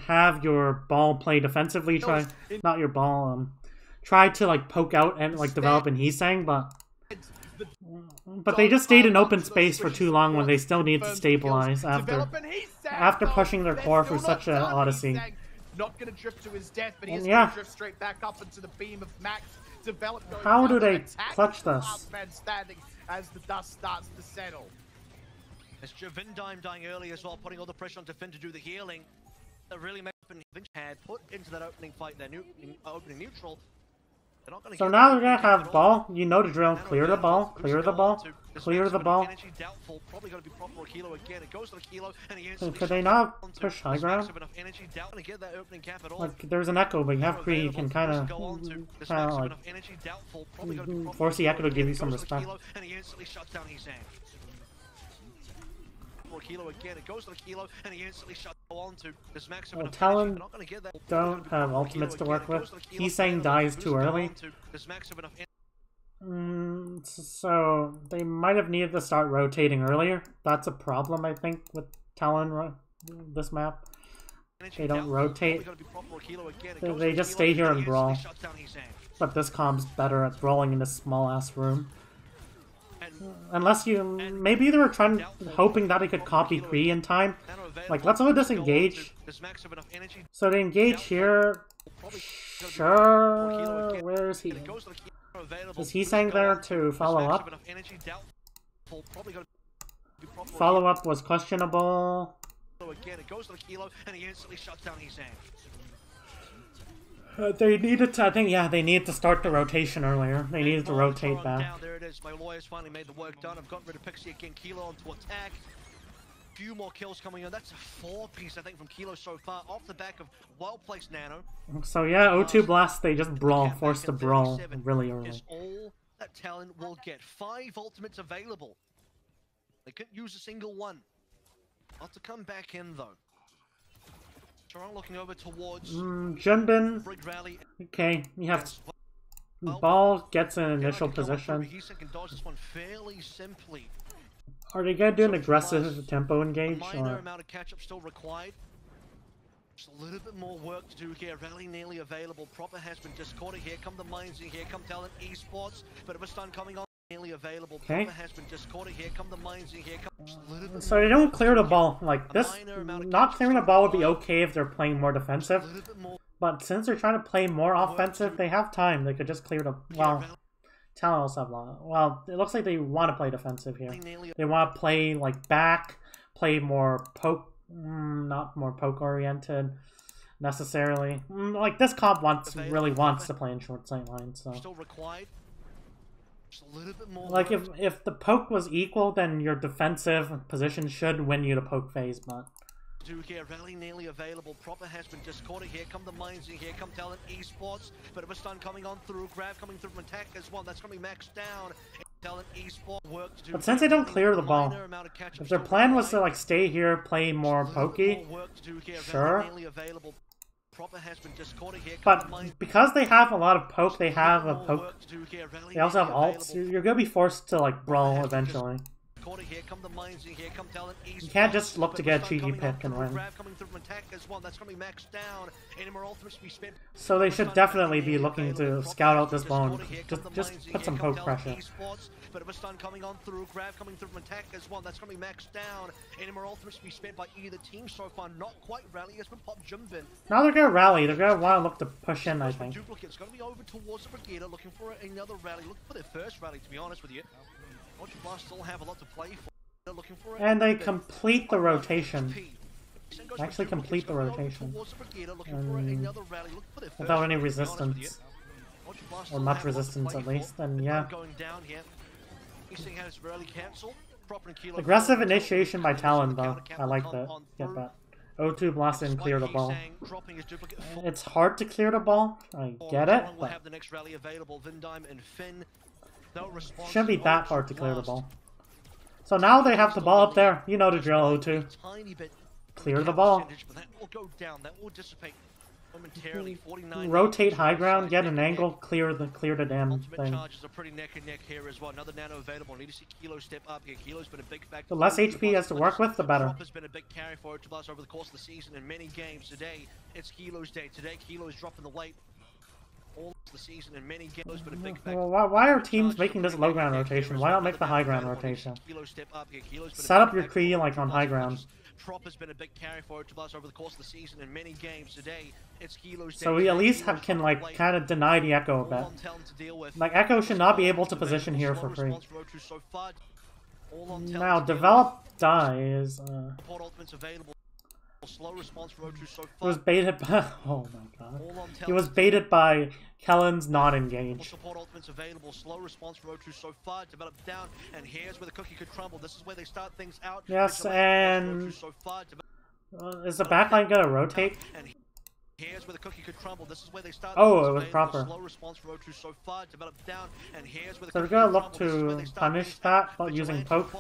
Have your ball play defensively. Try, not your ball, try to like poke out and like develop an Heesang, but they just stayed in open space for too long when they still need to stabilize after pushing their core for such an odyssey. Not gonna drift to his death, but he's gonna drift straight back up into the beam of Max. How do they clutch this? As the dust starts to settle. As Javindime dying early as well, putting all the pressure onto Finn to do the healing. That really makes Finch had put into that opening fight, their opening neutral. So now they're gonna have ball. You know the drill. Clear the ball. Clear the ball. Clear the ball. Could they not push high ground? Like there's an echo, but you have Kree. You can kind of like force the echo to give you some respect. Talon don't have ultimates to work with. Heesang dies too early. So they might have needed to start rotating earlier. That's a problem, I think, with Talon this map. They don't rotate. They just stay here and brawl. But this comp's better at brawling in this small-ass room. Unless you... Maybe they were hoping that they could copy Kree in time. Like, let's all disengage. So they engage here. Sure. Where is he? Is he saying there to follow up? Follow up was questionable. They needed to, I think, yeah, they needed to start the rotation earlier. They needed to rotate back. There it is. My lawyers finally made the work done. I've gotten rid of Pixie again. Kilo onto attack. Few more kills coming in. That's a 4-piece, I think, from Kilo so far. Off the back of well-placed Nano. So yeah, O2 Blast, they just brawl, forced to brawl really early. Is all that Talon will get. 5 ultimates available. They couldn't use a single one. Not to come back in, though. Toronto looking over towards Junbin. Okay, you have ball gets an initial position. Are they gonna do an aggressive tempo engage? Minor amount of catch-up still required. Just a little bit more work to do here. Rally nearly available. Proper has been discorded. Here come the mines in. Here come Talon Esports. Bit of a stun coming on. Nearly available. Okay. Proper has been discorded. Here come the mines in. Here come. So they don't clear the ball. Like this, not clearing the ball would be okay if they're playing more defensive. But since they're trying to play more offensive, they have time. They could just clear the. Well, Talon also have a lot. Well, it looks like they want to play defensive here. They want to play like back, play more poke, not more poke oriented necessarily. Like this comp really wants to play in short sight lines. So. Still required. Like if the poke was equal, then your defensive position should win you the poke phase, but. Here, rally nearly available. Proper has been discorded. Here come the mines in. Here come Talon Esports. Bit of a stun coming on through. Grab coming through from attack as well. That's going to be maxed down. Talon Esports work to do. But since they don't clear the ball, if their plan was to like stay here, play more pokey, sure. But because they have a lot of poke, they have a poke. They also have ults. You're gonna be forced to like brawl eventually. You can't just look to get a cheeky pick and win. So they should definitely be looking to scout out this bone. Just put some poke pressure. Bit of a stun coming on through, grab coming through from attack as well. That's going to be maxed down. Any more ultimates to be spent by either team so far. Not quite rally. It's been popped Jumbin. Now they're going to rally. They're going to want to look to push in, I think. Duplicate's going to be over towards the Brigada, looking for another rally. Looking for their first rally, to be honest with you. Ultra Blast still have a lot to play for. They're looking for and they complete the rotation. Actually complete the rotation. Without any resistance. Or much resistance at least, then yeah. Heesang has rarely cancelled. Aggressive initiation by Talon, though. I like that. Get that. O2 Blast and clear the ball. It's hard to clear the ball. I get it, but shouldn't be that hard to clear the ball. So now they have the ball up there. You know the drill, O2. Clear the ball. Rotate high ground, get an angle, clear the damn thing. The less HP he has to work with, the better. Has been a big carry for Blast over the course of the season in many games. Today, it's Kilo's day. Today, Kilo's dropping the weight. All the season in many games, been a big factor. Well, why are teams making this low ground rotation? Why not make the high ground rotation? Set up your Kree like on high ground. Trop has been a big carry for Blast over the course of the season in many games. Today, it's Kilo's day. So we at least can like kind of deny the Echo a bit. Like Echo should not be able to position here for free. Now develop dies. Slow response for O2 so far. He was baited by. Oh my god. He was baited by Kellen's not engaged. Support ultimates available. Slow response for O2 so far. Developed down, and here's where the cookie could crumble. This is where they start things out. Yes, and is the backline gonna rotate? Here's where the cookie could crumble. This is where they start. Oh, it was proper. Slow response for O2 so far. Developed down, and here's where the so they're gonna look to punish that by using poke,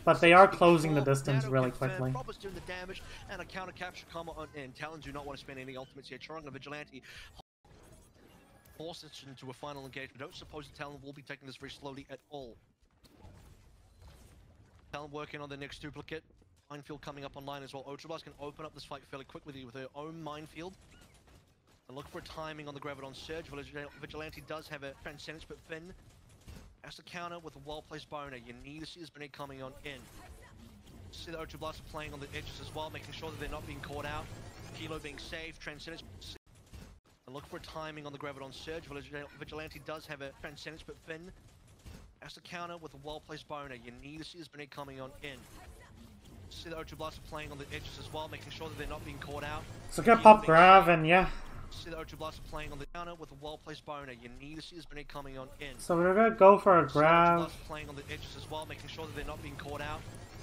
but they are closing the distance really quickly. Doing the damage and a counter capture combo on in. Talon do not want to spend any ultimates here. Chorong and Vigilante force it into a final engagement. Don't suppose the Talon will be taking this very slowly at all. Talon working on the next duplicate. Minefield coming up online as well. Otroblas can open up this fight fairly quickly with her own minefield. And look for timing on the Graviton Surge. Vigilante does have a Transcendence, but Finn has to counter with a well-placed Boner. You need to see this grenade coming on in. See the Otroblas are playing on the edges as well, making sure that they're not being caught out. Kilo being safe, Transcendence. And look for timing on the Graviton Surge. Vigilante does have a Transcendence, but Finn has to counter with a well-placed Boner. You need to see this grenade coming on in. See the Otroblas are playing on the edges as well, making sure that they're not being caught out. So get pop Grav and yeah. See the Otroblas are playing on the counter with a well-placed Boner. You need to see this grenade coming on in. So we're gonna go for a Grav. Playing on the edges as well, making sure that they're not being caught out.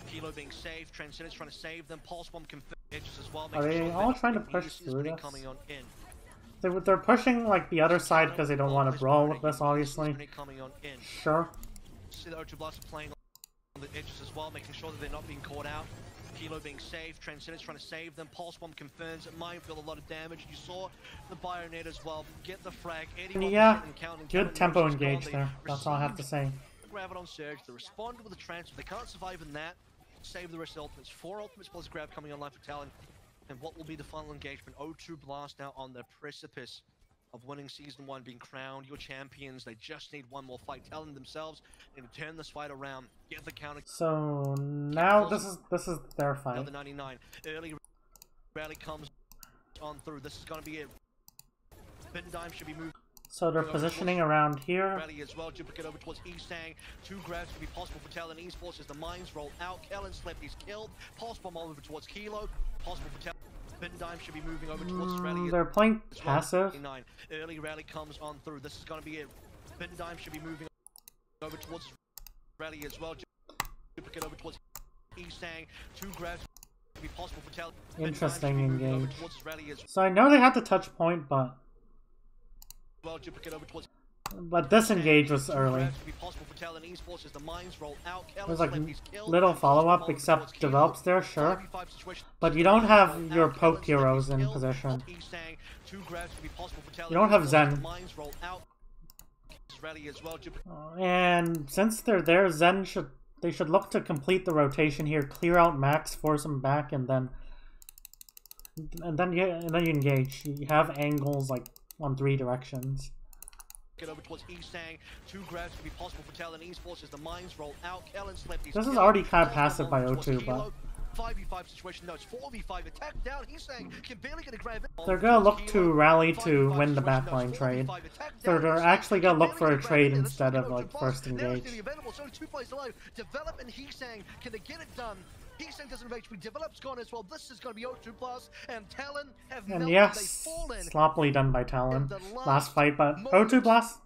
Kilo being safe, Transcendence trying to save them. Pulse Bomb confirmed edges as well. Are they all trying to push through this? They're pushing like the other side because they don't want to brawl with this, obviously. Sure. See the Otroblas are playing on the edges as well, making sure that they're not being caught out. Kilo being safe, Transcendence trying to save them. Pulse Bomb confirms it. Minefield a lot of damage. You saw the Bionet as well. Get the frag. Yeah, good tempo engage there. That's all I have to say. Graviton Surge, they respond with a transfer. They can't survive in that. Save the rest of the ultimates. 4 ultimates plus grab coming online for Talon. And what will be the final engagement? O2 Blast now on the precipice of winning Season 1, being crowned your champions. They just need one more fight. Talon themselves and turn this fight around. Get the counter. So now this is their fight. Another 99. Early rally comes on through. This is going to be it. Bindime should be moved. So they're positioning around here. Rally as well. Duplicate over towards Eastang. 2 grabs could be possible for Talon Esports as the mines roll out. Kellen slept. He's killed. Pulse Bomb over towards Kilo. Possible for Talon. Bindime should be moving over towards this rally. They're playing passive. Early rally comes on through. This is going to be it. Bindime should be moving over towards this rally as well. Duplicate over towards Eastang. 2 grabs could be possible for Talon. Interesting engage. So I know they had to touch point, but this engage was early. There's like little follow-up except develops there, sure. But you don't have your poke heroes in position. You don't have Zen. And since they're there, Zen should look to complete the rotation here, clear out Max, force him back, and then you engage. You have angles like on 3 directions. Get over towards Eastang. 2 grabs could be possible for Talon Esports as the mines roll out. Kellen slept. This is already kind of passive by O2, but 5v5 situation. No, it's 4v5 attack down. Eastang can barely get a grab. They're gonna look to rally to win the backline trade. So they're actually gonna look for a trade instead of like first engage. So 2 players alive. Develop and Eastang. Can they get it done? Eastang doesn't have HP. Develop's gone as well. This is going to be O2 Plus, and Talon have and yes, sloppily done by Talon. Last fight, but O2 Blast